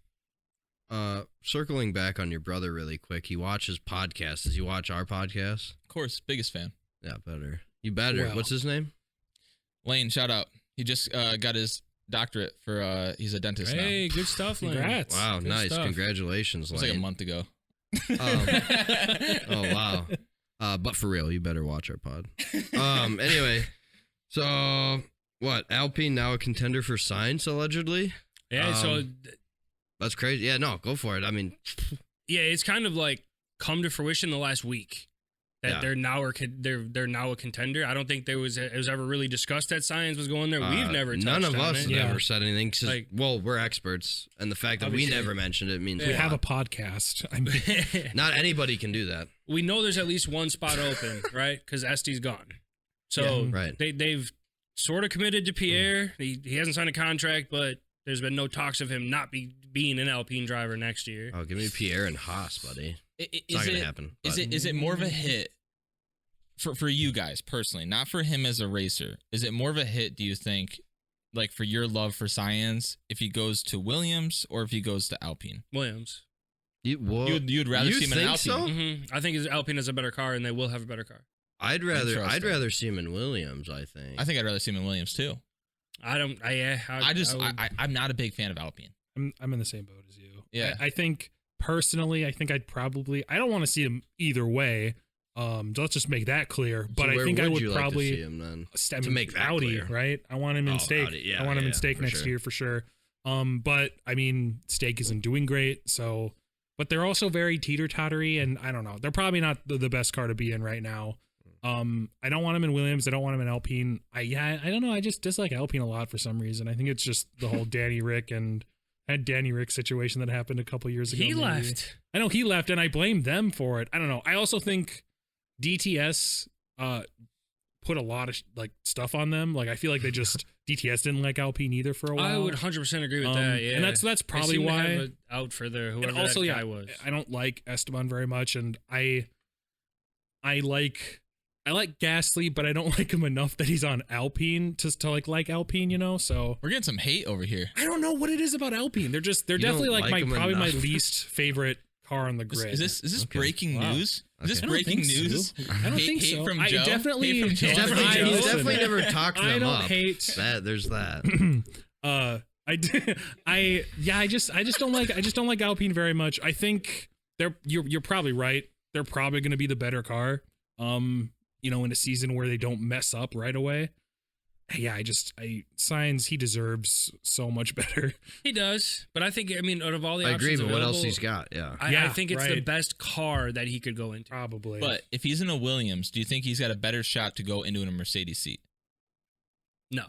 Circling back on your brother really quick, he watches podcasts. Does he watch our podcast? Of course, biggest fan. Yeah, better. You better. Well. What's his name? Lane, shout out. He just got his doctorate for he's a dentist now. Hey, good stuff, Lane. Congrats. Wow, Good nice. stuff. Congratulations, It was like a Lane. month ago. Oh wow. But for real, you better watch our pod. Anyway, so what? Alpine now a contender for Sainz allegedly? Yeah, so That's crazy. Yeah, no, go for it. I mean, yeah, it's kind of like come to fruition the last week that Yeah. they're now a contender. I don't think it was ever really discussed that Sainz was going there. We've never touched none of on us it. have ever said anything. 'Cause, Like- well, we're experts, and the fact that we Obviously. never mentioned it means We a have a lot. podcast. I mean, Not anybody can do that. We know there's at least one spot open, right? Because Esti's gone. So Yeah, right. they've sort of committed to Pierre. He hasn't signed a contract, but there's been no talks of him not being an Alpine driver next year. Oh, give me Pierre and Haas, buddy. Is It's not gonna happen. Is but- it more of a hit for you guys personally, not for him as a racer? Is it more of a hit, do you think, like for your love for Sainz, if he goes to Williams or if he goes to Alpine? Williams. You'd rather see him in think Alpine? so? I think Alpine has a better car, and they will have a better car. I'd Interesting. rather see him in Williams. I think. I think I'd rather see him in Williams too. I'm not a big fan of Alpine. I'm in the same boat as you. Yeah. I think personally, I think I don't want to see him either way. Let's just make that clear. But So I where think I would you like probably to see him then. I to mean, make that Audi, clear. right? I want him in Oh, stake. Audi, yeah, I want him in yeah, stake for next sure. year for sure. But I mean, stake isn't doing great, so. But they're also very teeter-tottery, and I don't know. They're probably not the best car to be in right now. I don't want him in Williams. I don't want him in Alpine. I don't know. I just dislike Alpine a lot for some reason. I think it's just the whole Danny Rick situation that happened a couple years ago. He maybe. left. I know he left, and I blame them for it. I don't know. I also think DTS put a lot of like stuff on them. Like I feel like they just DTS didn't like Alpine either for a while. I would 100% agree with that. Yeah, and that's probably They seem to why. have it out for the whoever And also, that yeah, guy was. I don't like Esteban very much, and I like Gasly, but I don't like him enough that he's on Alpine to like Alpine, you know. So We're getting some hate over here. I don't know what it is about Alpine. They're don't definitely like like him probably my enough. least favorite car on the grid. Is this Okay. breaking Wow. news? Is this Okay. I don't breaking think news? so. I don't think hate so. from I Joe? definitely- Hate from Joe? He's Definitely, Listen, he's definitely never talked them I don't up. hate. There's that. I just don't like Alpine very much. I think you're probably right. They're probably going to be the better car. In a season where they don't mess up right away. Yeah, Sainz, he deserves so much better. He does, but I think out of all the I options agree, but what else available, he's got? Yeah. I think it's the right. best car that he could go into. Probably. But if he's in a Williams, do you think he's got a better shot to go into a Mercedes seat?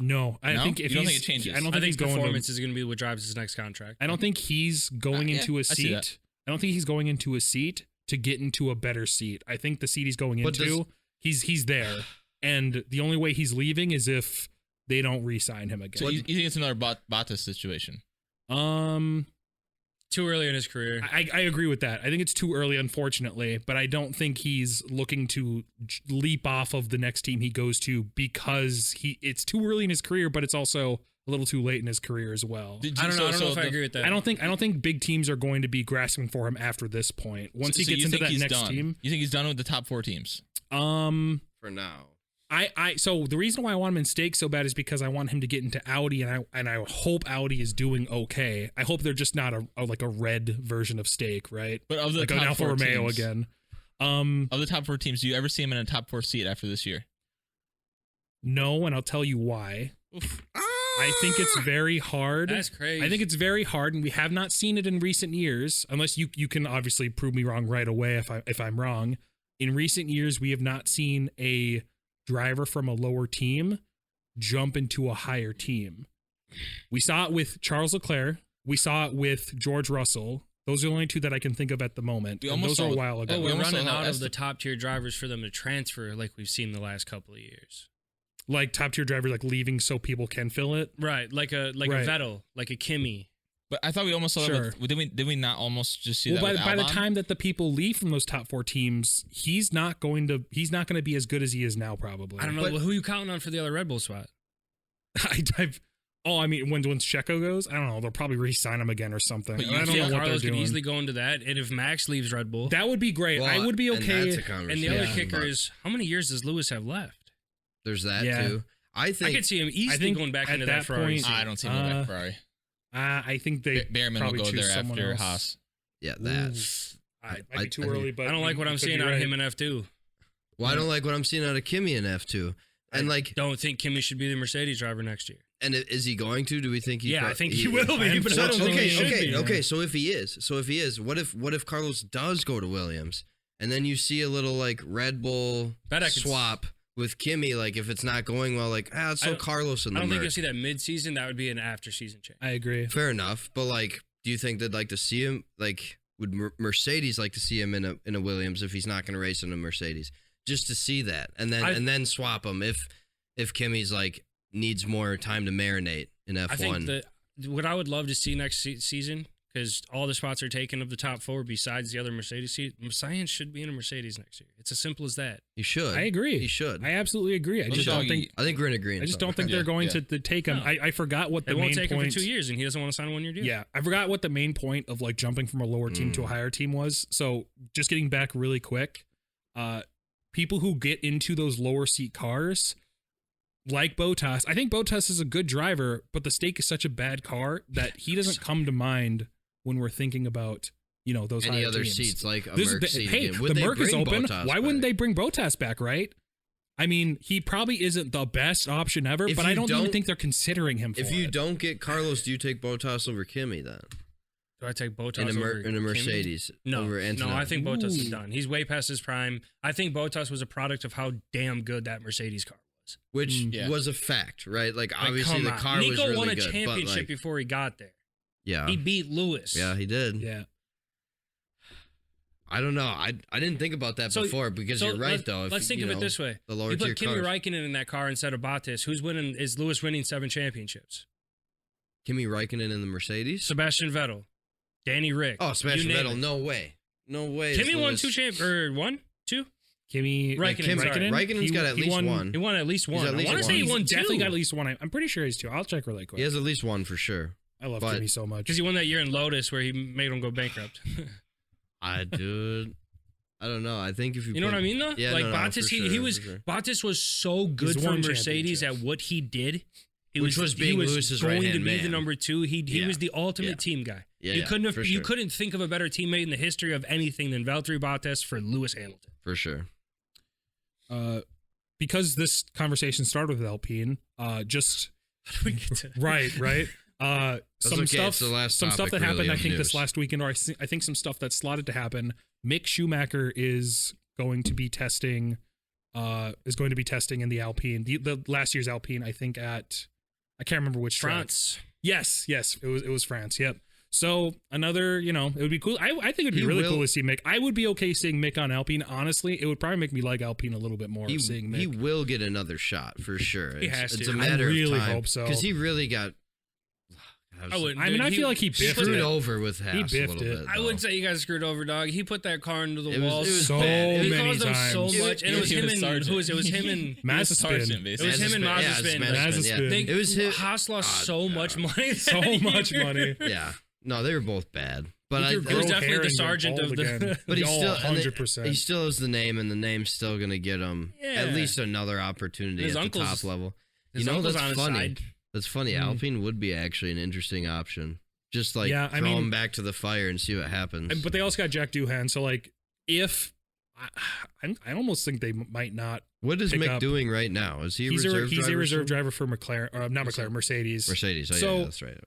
no, I No? think if You don't he's, think it changes? I don't I think he's think going performance to, is going to be what drives his next contract. I don't think he's going Yeah, into a I see that. seat. I don't think he's going into a seat to get into a better seat. I think the seat he's going But into, he's there. And the only way he's leaving is if they don't re-sign him again. So you think it's another Bottas situation? Too early in his career. I agree with that. I think it's too early, unfortunately, but I don't think he's looking to leap off of the next team he goes to because it's too early in his career, but it's also a little too late in his career as well. I don't know if I agree with that. I don't think big teams are going to be grasping for him after this point. Once he gets into that next team, you think he's done with the top 4 teams? For now. So the reason why I want him in stake so bad is because I want him to get into Audi, and I hope Audi is doing okay. I hope they're just not a red version of stake, right? But of the like top an Alfa 4 Romeo teams, again. Of the top 4 teams, do you ever see him in a top 4 seat after this year? No, and I'll tell you why. I think it's very hard. That's crazy. I think it's very hard, and we have not seen it in recent years, unless you can obviously prove me wrong right away if I'm wrong. In recent years, we have not seen a driver from a lower team jump into a higher team. We saw it with Charles Leclerc. We saw it with George Russell. Those are the only 2 that I can think of at the moment. And those are a while ago. We're running out of the top tier drivers for them to transfer like we've seen the last couple of years. Like top tier driver, like leaving so people can fill it. Right. Like a Vettel, like a Kimi. But I thought we almost saw that with, did we not almost just see that with by the Albon? time that the people leave from those top 4 teams, he's not going to be as good as he is now, probably. I don't know. Who are you counting on for the other Red Bull spot? Once Checo goes, I don't know. They'll probably re-sign him again or something. But I don't know what Carlos they're could doing. easily go into that. And if Max leaves Red Bull, that would be great. Well, I would be okay. And the other kicker is, how many years does Lewis have left? There's that too. I could see him easily going back into that Ferrari. I don't see him going back Ferrari. I think they Behrman will go there after Haas. Yeah, that might be too early, but I don't like what I'm seeing out of him in F2. Well, I don't like what I'm seeing out of Kimi in F2. And I don't think Kimi should be the Mercedes driver next year. And is he going to? Do we think he? Yeah, I think he will be. But I don't think he should be. Okay. So if he is, what if Carlos does go to Williams, and then you see a little like Red Bull swap with Kimi? Like if it's not going well, like let's throw Carlos in the. I don't think you'll see that mid-season. That would be an after-season change. I agree. Fair enough, but like, do you think they'd like to see him? Like, would Mercedes like to see him in a Williams if he's not going to race in a Mercedes? Just to see that, and then swap him if Kimi's like needs more time to marinate in F1. I think that what I would love to see next season, because all the spots are taken of the top 4 besides the other Mercedes seat, Science should be in a Mercedes next year. It's as simple as that. He should. I agree. He should. I absolutely agree. I think we're in agreement. I just don't think they're going to take him. I forgot what the main point. They won't take him for 2 years, and he doesn't want to sign a 1-year deal. Yeah, I forgot what the main point of like jumping from a lower team to a higher team was. So just getting back really quick, people who get into those lower seat cars, like Bottas, I think Bottas is a good driver, but the stake is such a bad car that he doesn't come to mind when we're thinking about those any higher other teams. seats like a Merc seat. Hey, again. the Merc is open. Bottas Why wouldn't they bring Bottas back? Right? I mean, he probably isn't the best option ever, but I don't even think they're considering him. If you don't get Carlos, do you take Bottas over Kimi then? Do I take Bottas in a Mercedes? No, over Antonelli? No, I think Bottas is done. He's way past his prime. I think Bottas was a product of how damn good that Mercedes car was. Which was a fact, right? Like obviously the car was really good. Nico won a championship before he got there. Yeah. He beat Lewis. Yeah, he did. Yeah. I don't know. I didn't think about that before because you're right, though. Let's think of it this way. The lower you tier put Kimi cars. Räikkönen in that car instead of Bottas. Who's winning? Is Lewis winning 7 championships? Kimi Räikkönen in the Mercedes? Sebastian Vettel. Danny Rick. Oh, Sebastian Vettel. No way. No way. Kimi won 2 1? 2? Kimi Räikkönen. Räikkönen's got at least one. He won at least one. I want to say he won 2. Definitely got at least one. I'm pretty sure he's 2. I'll check really quick. He has at least one for sure. I love Kimi so much. Because he won that year in Lotus where he made him go bankrupt. Dude. I don't know. I think if you know what I mean though? Yeah, like no, Bottas, Bottas was so good for Mercedes at what he did. He was Lewis's going to right-hand be man. the number 2. He was the ultimate team guy. Yeah, you couldn't think of a better teammate in the history of anything than Valtteri Bottas for Lewis Hamilton. For sure. Because this conversation started with Alpine, just how do we get to right. Some stuff that happened. I think news. this last weekend, or I think some stuff that's slotted to happen. Mick Schumacher is going to be testing. Is going to be testing in the Alpine, the last year's Alpine. I think at I can't remember which France. Track. Yes, it was France. Yep. So another, it would be cool. I think it'd be really cool to see Mick. I would be okay seeing Mick on Alpine. Honestly, it would probably make me like Alpine a little bit more. Seeing Mick. He will get another shot for sure. He has to. It's a matter I really of time. hope so Because he really got. I wouldn't. I mean, I feel like he biffed screwed it. over with Haas a biffed little it. bit. I wouldn't say you guys screwed over, dog. He put that car into the wall It was so bad. He many caused them so times. much, and it was him and Sargent. who was it? It was him and Sargent, Mazepin. basically. It was him and Mazepin. Mazepin. They, It was him. Haas lost so much money. So that much year. money. Yeah. No, they were both bad. But He I, could It was grow definitely hair the and get sergeant bald of the- again. but he's still 100%. he still has the name, and the name's still gonna get him at Yeah. least another opportunity His at the uncle's- top level. his You know, uncle's that's on his funny. side. That's funny. Mm. Alpine would be actually an interesting option. Just like Yeah, I throw mean- him back to the fire and see what happens. But they also got Jack Doohan, so like if I almost think they might not. What is pick Mick up- doing right now? Is he a reserve he's driver? a reserve still? driver for McLaren, or not McLaren, Mercedes. Mercedes. Oh, So- yeah, that's right.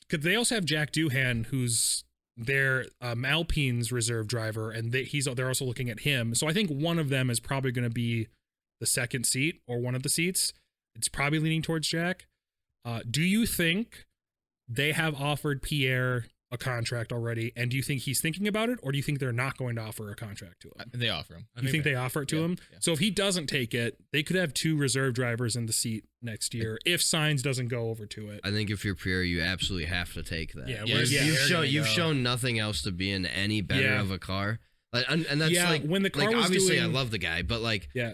Because they also have Jack Doohan, who's their Alpine's reserve driver, and they're also looking at him. So I think one of them is probably going to be the second seat or one of the seats. It's probably leaning towards Jack. Do you think they have offered Pierre a contract already, and do you think he's thinking about it, or do you think they're not going to offer a contract to him? They offer him. You think they offer it to yeah, him? yeah. So if he doesn't take it, they could have two reserve drivers in the seat next year if Sainz doesn't go over to it. I think if you're Pierre, you absolutely have to take that. Yeah, where's You've Pierre shown gonna you've go? shown nothing else to be in any better Yeah. of a car. Like, and that's Yeah, like when the car like, was obviously I doing- love the guy, but like Yeah.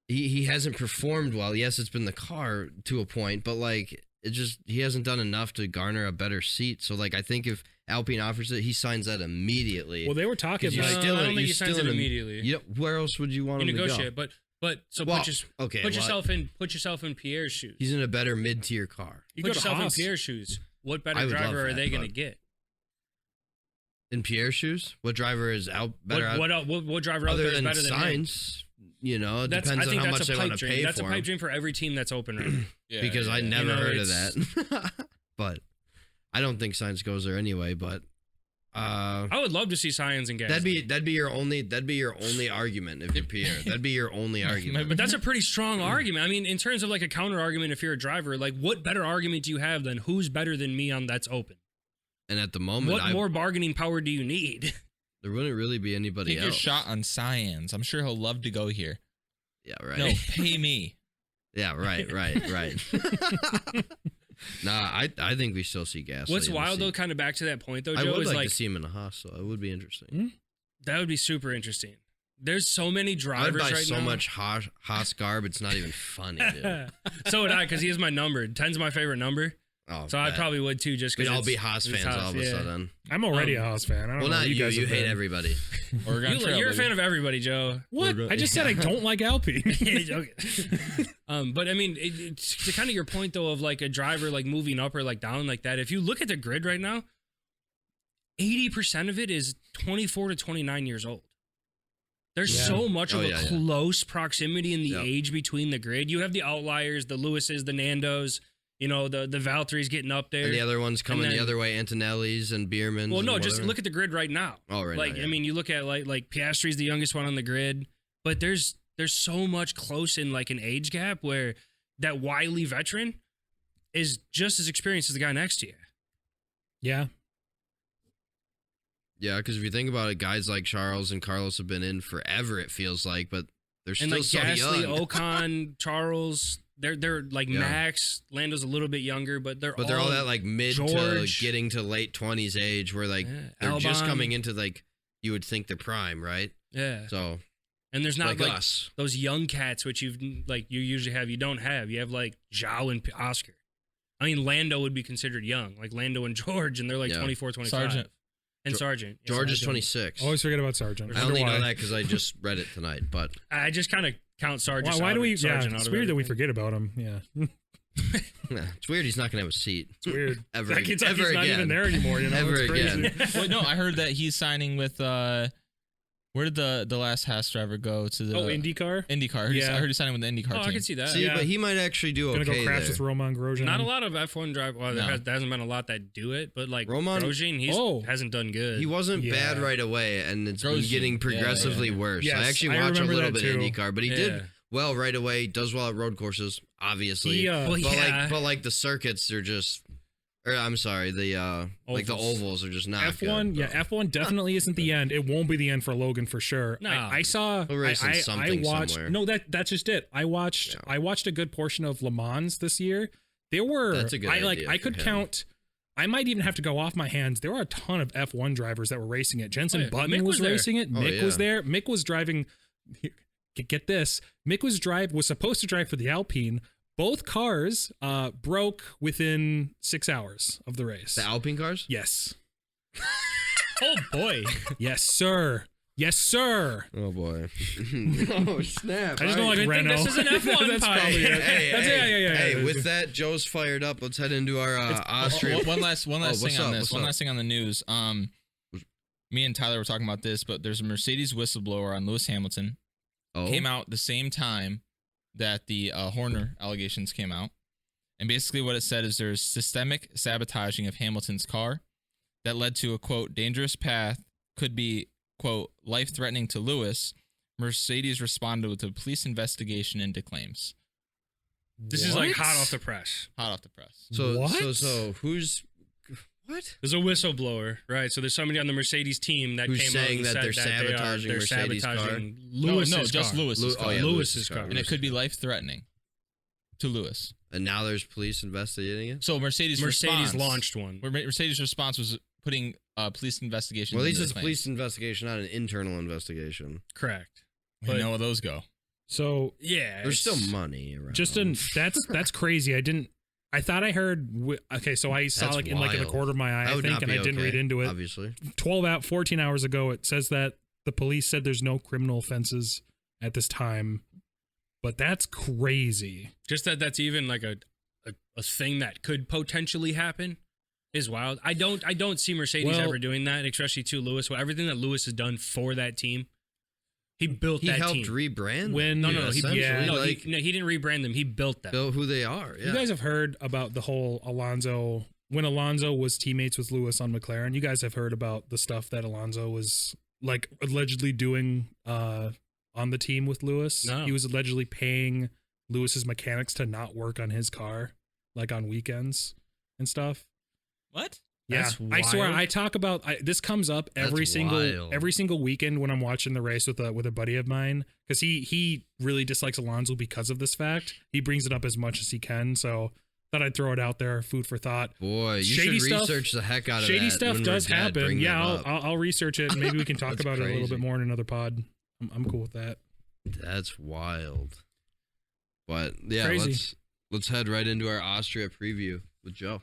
he hasn't performed well. Yes, it's been the car to a point, but like it just he hasn't done enough to garner a better seat. So like I think if Alpine offers it, he signs that immediately. Well, they were talking 'Cause you're like, still I in- don't think you're he signs still it in a- immediately. you know, where else would you want You him to negotiate, go? but so Well, put okay, well, yourself in Pierre's shoes. He's in a better mid-tier car. you Put go to yourself in Haas. Pierre's shoes. What I better would love driver are that, they going to but- get? In Pierre's shoes, what driver is out better out, What driver out other there is than better than him? Sainz? You know, it I depends on think how that's much a they want pipe to dream. pay That's for a him. pipe dream for every team that's open right now. Yeah, Because I never You know, heard of that. But I don't think Sainz goes there anyway. But I would love to see Sainz and Gasly. that'd be your only argument if you're Pierre. That'd be your only argument. But that's a pretty strong argument. I mean, in terms of like a counter argument, if you're a driver, like what better argument do you have than who's better than me on that's open? And at the moment, What more bargaining power do you need? there wouldn't really be anybody Take your else. shot on Sainz. I'm sure he'll love to go here. Yeah, right. No, pay me. Yeah, right. Nah, I think we still see Gasly. What's in the wild though, seat. kind of back to that point though, I Joe, would is like like to see him in a Haas, so it would be interesting. that would be super interesting. There's so many I'd drivers buy right so now. much Haas garb, it's not even funny, dude. So would I, because he is my number. 10's my favorite number. Oh, So I bet. probably would too, just We'd because all be Haas fans all of a sudden. I'm already a Haas fan. I don't Well, know not what you. guys You have hate been. everybody. Oregon Trail, You're a baby. fan of everybody, Joe. What? I just said I don't like Alpine. Okay. But I mean, it's to kind of your point though of like a driver like moving up or like down like that. If you look at the grid right now, 80% of it is 24 to 29 years old. There's Yeah. so much of Oh, a yeah, yeah. close proximity in the Yep. age between the grid. You have the outliers, the Lewises, the Nandos, you know, the Valtteries getting up there. And the other ones coming then- the other way, Antonelli's and Biermans. Well, no, and just whatever. look at the grid right now. Oh, right Like, now, yeah. I mean, you look at like Piastri's the youngest one on the grid, but there's so much close in like an age gap where that wily veteran is just as experienced as the guy next to you. Yeah. Yeah, because if you think about it, guys like Charles and Carlos have been in forever, it feels like, but they're And still like so Gasly, young. Ocon, Charles, they're like Yeah. Max, Lando's a little bit younger, but they're all that like mid George. to getting to late 20s age where like Yeah, they're just Albon. coming into like, you would think their prime, right? yeah. So, And there's not like like us. those young cats, which you usually have. You don't have. You have like Zhao and Oscar. I mean, Lando would be considered young, like Lando and George, and they're like Yeah. 24, 25. Sargent. And Sargent. Yeah, George is Sargent. 26. Always forget about Sargent. I only wonder know why. that because I just read it tonight, but I just kind of count Sargent. Why do we? Yeah, Sargent it's out of weird that we everything. forget about him. Yeah, it's weird he's not going to have a seat. it's weird. Ever, That kid's like ever he's not again. even there anymore. You know, Ever it's crazy. again. Wait, no, I heard that he's signing with where did the last Haas driver go to the Oh, IndyCar. IndyCar? Yeah. I heard he's signing with the IndyCar Oh, team. I can see that. See, Yeah. but he might actually do Gonna okay go crash there. with Roman Grosjean. Not a lot of F1 drive. Well, No. there hasn't been a lot that do it, but like Roman- Grosjean, he Oh. hasn't done good. He wasn't Yeah. bad right away, and it's been Grosjean. getting Yeah, progressively yeah. worse. Yes, I actually I watch a remember little that bit of too. IndyCar, but he Yeah. did well right away. Does well at road courses, obviously. He, Well, but yeah. like the circuits are just, or I'm sorry, the like the Ovals. ovals are just not F1, good. yeah, F1 definitely isn't the end. It won't be the end for Logan for sure. No. I saw. He'll race in I something watched. somewhere. No, that's just it. I watched a good portion of Le Mans this year. There were. That's a good idea I for could him. count I might even have to go off my hands. There were a ton of F1 drivers that were racing it. Jensen Button was racing it. Mick was there. Mick was driving. Get this. Mick was supposed to drive for the Alpine. Both cars broke within 6 hours of the race. The Alpine cars? Yes. Oh boy. Yes, sir. Yes, sir. Oh boy. Oh snap! I just don't like Renault. This is an F1 That's pie. probably it. Hey, with that, Joe's fired up. Let's head into our Austrian. One last thing on this. One last thing on the news. Me and Tyler were talking about this, but there's a Mercedes whistleblower on Lewis Hamilton. Came out the same time that the Horner allegations came out, and basically what it said is there's systemic sabotaging of Hamilton's car that led to a quote dangerous path, could be quote life-threatening to Lewis. Mercedes responded with a police investigation into claims. This is like hot off the press. Hot off the press. So who's what? There's a whistleblower, right? So there's somebody on the Mercedes team that Who's came saying out and that said they're that sabotaging they're Mercedes' sabotaging car? Lewis's car. Just Lewis's car. Lewis's car. And it could be life-threatening to Lewis. And now there's police investigating it. So Mercedes launched one. Mercedes' response was putting police investigation. Well, at least it's a police investigation, not an internal investigation. Correct. You know how those go. So yeah, there's still money around. That's crazy. I thought I heard. Okay, so I saw That's in the corner of my eye, I think, and I didn't read into it. Obviously, 14 hours ago, it says that the police said there's no criminal offenses at this time, but that's crazy. Just that's even like a thing that could potentially happen is wild. I don't see Mercedes ever doing that, especially to Lewis. Well, everything that Lewis has done for that team, he built that team. He helped rebrand them. He didn't rebrand them. He built them. Built who they are. Yeah. You guys have heard about the whole Alonso, when Alonso was teammates with Lewis on McLaren. You guys have heard about the stuff that Alonso was like allegedly doing on the team with Lewis. No. He was allegedly paying Lewis's mechanics to not work on his car, like on weekends and stuff. What? Yeah, That's I swear. wild. I talk about this comes up every single weekend when I'm watching the race with a buddy of mine, because he really dislikes Alonso because of this fact. He brings it up as much as he can, so thought I'd throw it out there, food for thought. Boy, you should research the heck out of that. Shady stuff does happen. Yeah, I'll I'll research it. Maybe we can talk That's about it a little crazy. bit more in another pod. I'm cool with that. That's wild. But yeah, Crazy. let's head right into our Austria preview with Joe.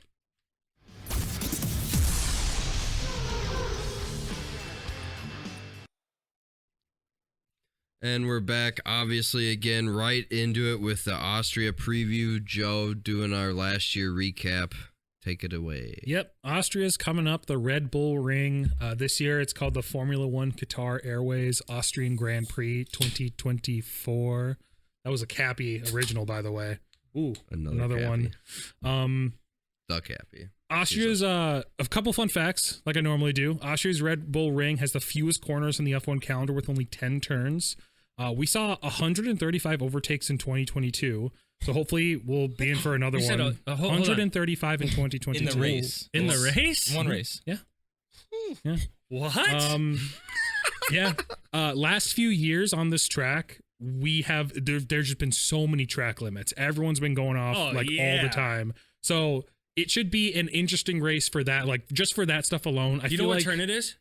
And we're back, obviously, again, right into it with the Austria preview. Joe doing our last year recap. Take it away. Yep, Austria's coming up, the Red Bull Ring. This year, it's called the Formula One Qatar Airways Austrian Grand Prix 2024. That was a Cappy original, by the way. Ooh, another one. The Cappy. Austria's a couple fun facts, like I normally do. Austria's Red Bull Ring has the fewest corners in the F1 calendar with only 10 turns. We saw 135 overtakes in 2022, so hopefully we'll be in for another one. 135 in 2022. In the race. In the race? One race. Yeah. Yeah. What? Yeah. Last few years on this track, there's just been so many track limits. Everyone's been going off all the time. So it should be an interesting race for that, like just for that stuff alone. You know what turn it is?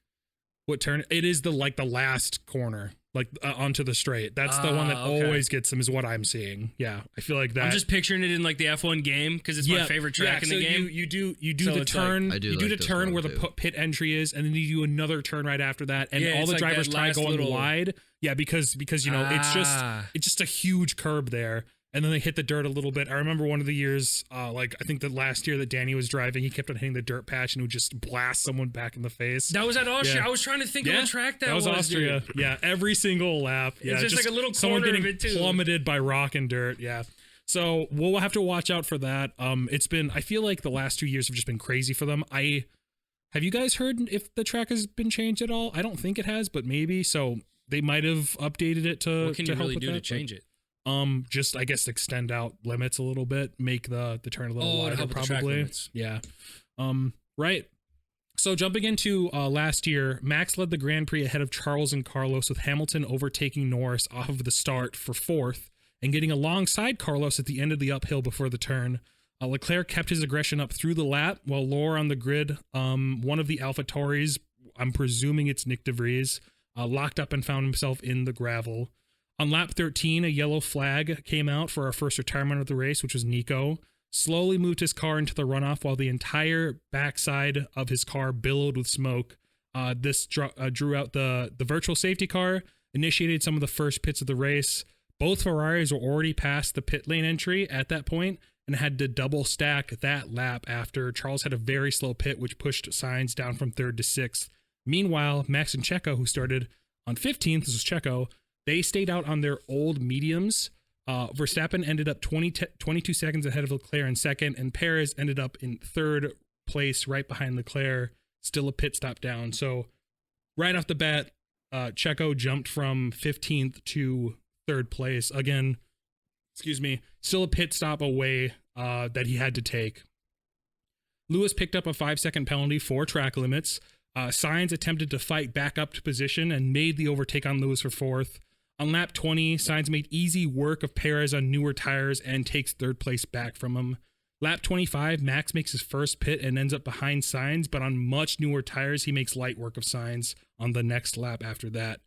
What turn? It is the last corner, like onto the straight. That's the one that always gets them, is what I'm seeing. Yeah, I feel like that. I'm just picturing it in like the F1 game because it's my favorite track in the game. You do the turn. I do you do like the turn where too. the pit entry is, and then you do another turn right after that, and all the like drivers that try last going little- wide. Yeah, because you know it's just a huge curb there. And then they hit the dirt a little bit. I remember one of the years, like I think the last year that Danny was driving, he kept on hitting the dirt patch and would just blast someone back in the face. That was at Austria. Yeah. I was trying to think of what track that was. That was Austria. Dude. Yeah, every single lap. Yeah, It's just like a little someone corner getting of it, too. plummeted by rock and dirt. Yeah. So we'll have to watch out for that. I feel like the last 2 years have just been crazy for them. Have you guys heard if the track has been changed at all? I don't think it has, but maybe. So they might have updated it to. What can you really do to change it? Just I guess extend out limits a little bit, make the turn a little wider, help with the track probably. limits. Yeah. Right. So jumping into last year, Max led the Grand Prix ahead of Charles and Carlos, with Hamilton overtaking Norris off of the start for fourth and getting alongside Carlos at the end of the uphill before the turn. Leclerc kept his aggression up through the lap, while lower on the grid, one of the AlphaTauris, I'm presuming it's Nick DeVries, locked up and found himself in the gravel. On lap 13, a yellow flag came out for our first retirement of the race, which was Nico. Slowly moved his car into the runoff while the entire backside of his car billowed with smoke. This drew out the virtual safety car, initiated some of the first pits of the race. Both Ferraris were already past the pit lane entry at that point and had to double stack that lap after Charles had a very slow pit, which pushed Sainz down from 3rd to 6th. Meanwhile, Max and Checo, who started on 15th, this was Checo, they stayed out on their old mediums. Verstappen ended up 22 seconds ahead of Leclerc in second, and Perez ended up in 3rd place right behind Leclerc, still a pit stop down. So right off the bat, Checo jumped from 15th to 3rd place. Again, still a pit stop away that he had to take. Lewis picked up a 5-second penalty for track limits. Sainz attempted to fight back up to position and made the overtake on Lewis for 4th. On lap 20, Sainz made easy work of Perez on newer tires and takes 3rd place back from him. Lap 25, Max makes his first pit and ends up behind Sainz, but on much newer tires, he makes light work of Sainz on the next lap after that.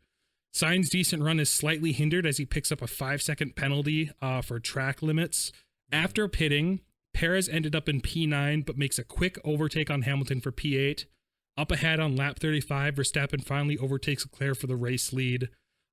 Sainz's decent run is slightly hindered as he picks up a 5-second penalty for track limits. After pitting, Perez ended up in P9, but makes a quick overtake on Hamilton for P8. Up ahead on lap 35, Verstappen finally overtakes Leclerc for the race lead.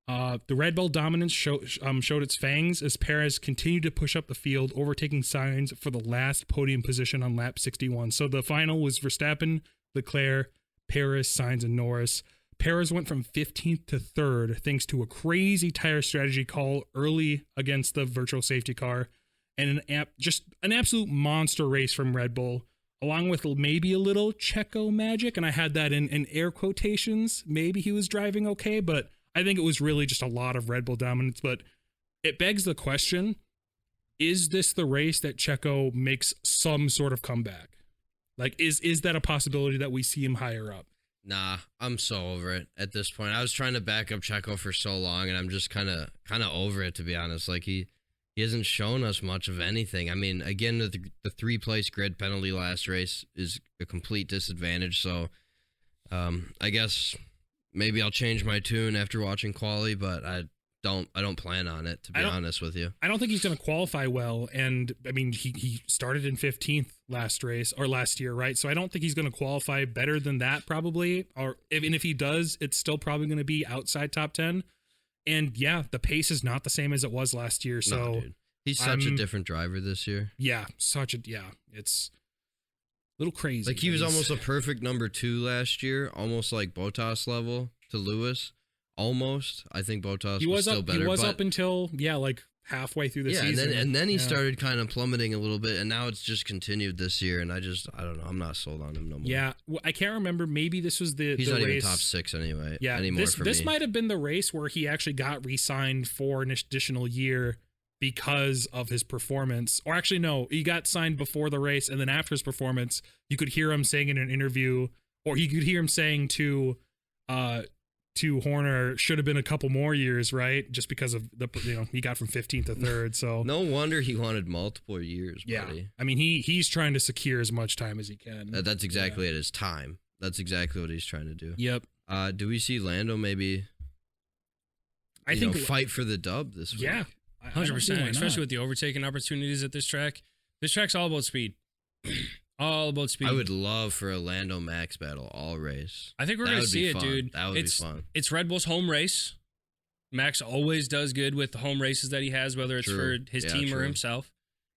The Red Bull dominance showed its fangs as Perez continued to push up the field, overtaking Sainz for the last podium position on lap 61. So the final was Verstappen, Leclerc, Perez, Sainz, and Norris. Perez went from 15th to 3rd thanks to a crazy tire strategy call early against the virtual safety car, and just an absolute monster race from Red Bull, along with maybe a little Checo magic, and I had that in air quotations. Maybe he was driving okay, but I think it was really just a lot of Red Bull dominance. But it begs the question, is this the race that Checo makes some sort of comeback? Like, is that a possibility that we see him higher up? Nah, I'm so over it at this point. I was trying to back up Checo for so long, and I'm just kind of over it, to be honest. Like, he hasn't shown us much of anything. I mean, again, the 3-place grid penalty last race is a complete disadvantage. So I guess maybe I'll change my tune after watching quali, but I don't plan on it, to be honest with you. I don't think he's going to qualify well, and I mean he started in 15th last year, right? So I don't think he's going to qualify better than that probably, or if he does, it's still probably going to be outside top 10. And yeah, the pace is not the same as it was last year. So no, dude. He's such a different driver this year. Yeah, it's a little crazy. Like, he was almost a perfect number 2 last year, almost like Bottas level to Lewis. Almost. I think Bottas was still better. He was up until, like halfway through the season. And then he started kind of plummeting a little bit, and now it's just continued this year, and I don't know. I'm not sold on him no more. Yeah, I can't remember. Maybe this was He's the not race. Even top 6 anyway. Yeah, anymore for me. This might have been the race where he actually got re-signed for an additional year because of his performance. Or actually, no, he got signed before the race, and then after his performance, you could hear him saying in an interview, or you could hear him saying to Horner, should have been a couple more years, right? Just because of he got from 15th to 3rd. So no wonder he wanted multiple years. Yeah, buddy. I mean he's trying to secure as much time as he can. That's exactly it. His time. That's exactly what he's trying to do. Yep. Do we see Lando maybe? I think fight for the dub this week. Yeah, 100%. Especially with the overtaking opportunities at this track. This track's all about speed. All about speed. I would love for a Lando Max battle all race. I think we're going to see it, dude. That would be fun. It's Red Bull's home race. Max always does good with the home races that he has, whether it's for his team or himself.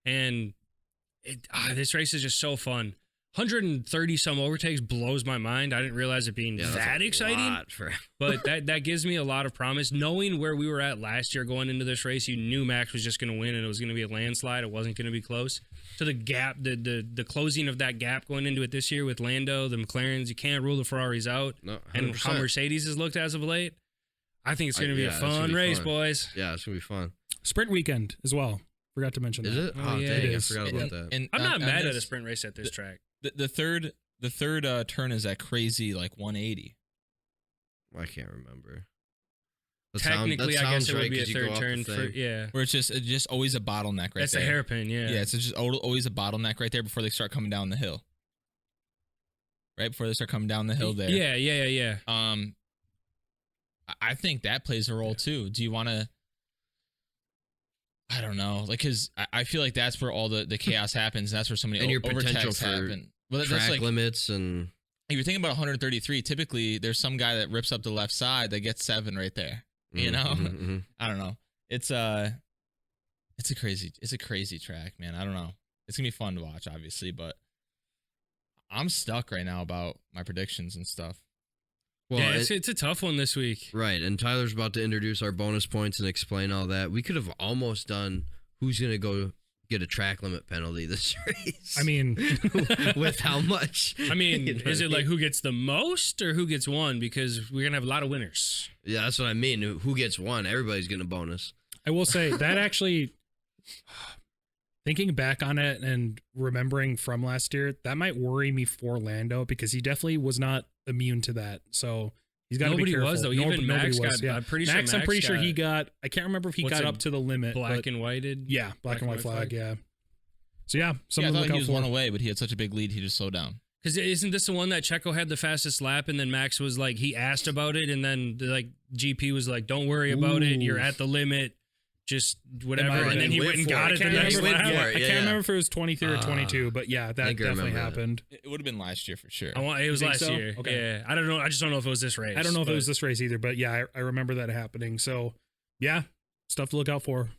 And this race is just so fun. 130 some overtakes blows my mind. I didn't realize it being that exciting. But that gives me a lot of promise. Knowing where we were at last year going into this race, you knew Max was just going to win and it was going to be a landslide. It wasn't going to be close. So the gap, the closing of that gap going into it this year with Lando, the McLarens, you can't rule the Ferraris out. No, and how Mercedes has looked as of late. I think it's going to be a fun race, boys. Yeah, it's going to be fun. Sprint weekend as well. Forgot to mention that. Is it? Oh, yeah, dang, I forgot about that. And I'm not mad at a sprint race at this track. The third turn is that crazy 180. I can't remember. Technically, I guess it would be a third turn. Where it's just always a bottleneck right there. That's a hairpin, yeah. Yeah, it's just always a bottleneck right there before they start coming down the hill. Right before they start coming down the hill there. Yeah. I think that plays a role too. Do you want to? I don't know, like, because I feel like that's where all the chaos happens. And that's where so many overtakes happen. Well, track like, limits and. If you're thinking about 133, typically there's some guy that rips up the left side that gets 7 right there. You know, I don't know. It's a crazy track, man. I don't know. It's gonna be fun to watch, obviously, but I'm stuck right now about my predictions and stuff. Well, yeah, it's a tough one this week. Right, and Tyler's about to introduce our bonus points and explain all that. We could have almost done who's going to go get a track limit penalty this race. I mean, with how much? I mean, is it like who gets the most or who gets one? Because we're going to have a lot of winners. Yeah, that's what I mean. Who gets one? Everybody's getting a bonus. I will say that actually, thinking back on it and remembering from last year, that might worry me for Lando because he definitely was not immune to that. So he's got to be careful. Nobody was, though. Even Max got, yeah. I'm pretty sure he got, I can't remember if he got up to the limit. Black and whited? Yeah, black and white flag, yeah. So yeah, I thought he was one away, but he had such a big lead, he just slowed down. Because isn't this the one that Checo had the fastest lap, and then Max was like, he asked about it, and then GP was like, don't worry about it, you're at the limit. Just whatever, and then he went and got it the next lap. I can't remember if it was 23 or 22, but yeah, that definitely happened. It would have been last year for sure. It was last year. Okay. Yeah, I don't know. I just don't know if it was this race. I don't know if it was this race either, but yeah, I remember that happening. So yeah, stuff to look out for.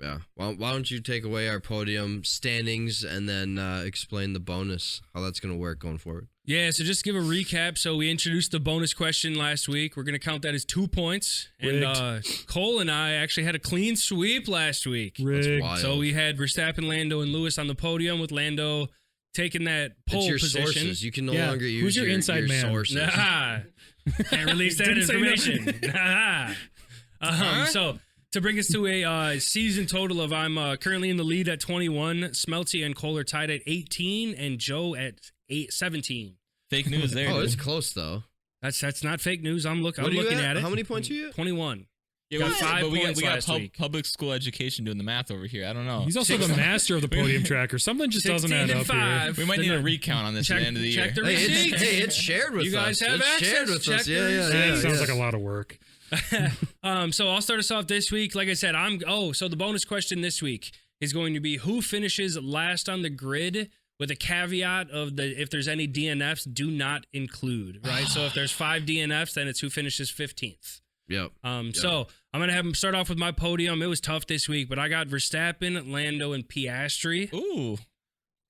Yeah. Well, why don't you take away our podium standings and then explain the bonus, how that's going to work going forward? Yeah, so just give a recap. So we introduced the bonus question last week. We're going to count that as 2 points. And Cole and I actually had a clean sweep last week. That's wild. So we had Verstappen, Lando, and Lewis on the podium with Lando taking that pole position. Sources. You can no longer use Who's your inside man? Sources. Can't release that information. So to bring us to a season total of, I'm currently in the lead at 21. Smelty and Cole are tied at 18, and Joe at 17. Fake news there. Oh, it's close though. That's not fake news. I'm looking at it. How many points are you at? 21. Yeah, got 5 points last week. Public school education doing the math over here. I don't know. He's also the master of the podium tracker. Something just doesn't add up here. We might need a recount on this at the end of the year. Check the receipts. It's shared with us. You guys have access. Shared with us. Yeah. It sounds like a lot of work. So I'll start us off this week. Like I said, so the bonus question this week is going to be who finishes last on the grid, with a caveat of if there's any DNFs, do not include, right? So if there's 5 DNFs, then it's who finishes 15th. Yep. So I'm going to have him start off with my podium. It was tough this week, but I got Verstappen, Lando, and Piastri. Ooh.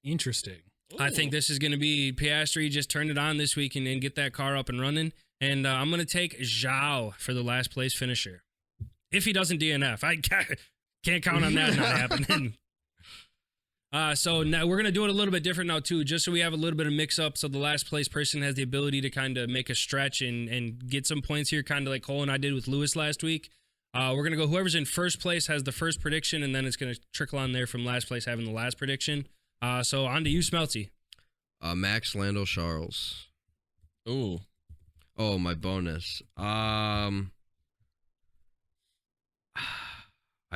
Interesting. I think this is going to be Piastri. Just turn it on this week and then get that car up and running. And I'm going to take Zhao for the last place finisher. If he doesn't DNF. I can't count on that not happening. So now we're going to do it a little bit different now, too, just so we have a little bit of mix-up so the last place person has the ability to kind of make a stretch and get some points here, kind of like Cole and I did with Lewis last week. We're going to go whoever's in first place has the first prediction, and then it's going to trickle on there from last place having the last prediction. So on to you, Smelty. Max, Lando, Charles. Ooh. Oh, my bonus. I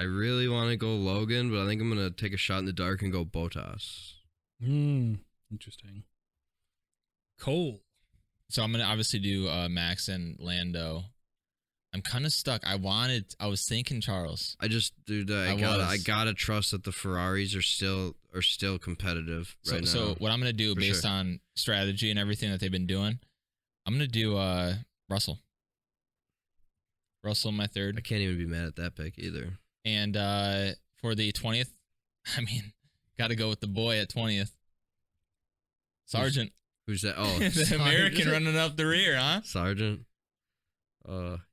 really want to go Logan, but I think I'm going to take a shot in the dark and go Bottas. Interesting. Cole. So I'm going to obviously do Max and Lando. I'm kind of stuck. I was thinking Charles. I gotta trust that the Ferraris are still competitive right now. So what I'm going to do based on strategy and everything that they've been doing, I'm going to do Russell. Russell, my third. I can't even be mad at that pick either. And for the 20th, I mean, got to go with the boy at 20th. Sargent. Who's that? Oh, the American running up the rear, huh? Sargent.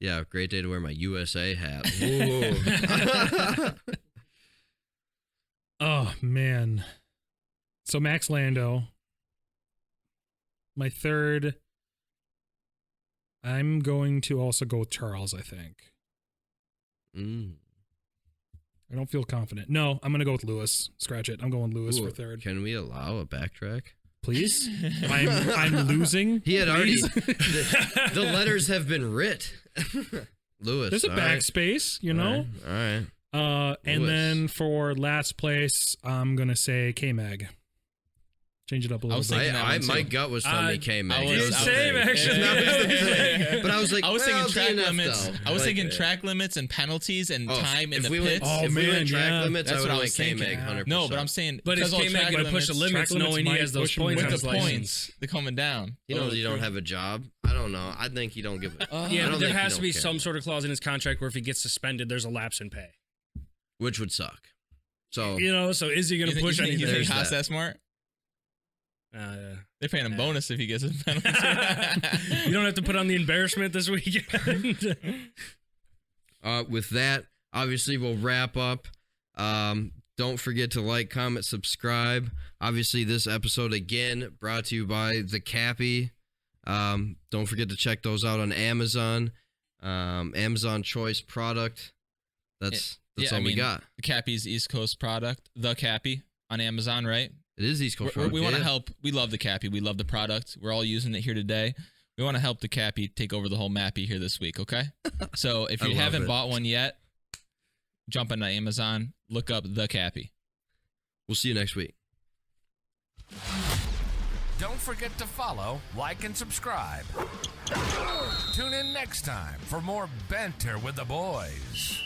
Yeah, great day to wear my USA hat. Oh, man. So Max, Lando. My third, I'm going to also go with Charles, I think. I don't feel confident. No, I'm going to go with Lewis. Scratch it. I'm going Lewis for third. Can we allow a backtrack? Please? I'm losing. He had already... the letters have been writ. Lewis. There's a backspace, you know? All right. And Lewis. then for last place, I'm going to say K-Mag. Change it up a little was bit. thinking that one My too. gut was telling me K-Mag. I was- Same, actually. But I was like, I was thinking well, track DNF limits. though. I was Like, thinking track limits and penalties and time in if the we pits. Went, if we went track yeah. limits, That's I would what I have was went thinking. K-Mag 100%. No, but I'm saying But is because all K-Mag track going to push the limits track limits knowing he might has those push him points with on with his the license? points, they're coming down. He knows you don't have a job. I don't know. I think he don't give a. Yeah, I but don't there think he has to don't be care. some sort of clause in his contract where if he gets suspended, there's a lapse in pay. Which would suck. So You know, so is he going to push you anything? think There's Haas that. that smart? Yeah. They're paying him bonus if he gets his penalty. You don't have to put on the embarrassment this weekend. with that, obviously, we'll wrap up. Don't forget to like, comment, subscribe. Obviously, this episode, again, brought to you by thecappy. Don't forget to check those out on Amazon. Amazon Choice product. That's all we got. The Cappy's East Coast product, The Cappy on Amazon, right? It is East Coast We product. want to yeah. help. We love the Cappy. We love the product. We're all using it here today. We want to help the Cappy take over the whole Mappy here this week, okay? So if I you love haven't it. bought one yet, jump into Amazon, look up The Cappy. We'll see you next week. Don't forget to follow, like, and subscribe. Tune in next time for more Banter with the boys.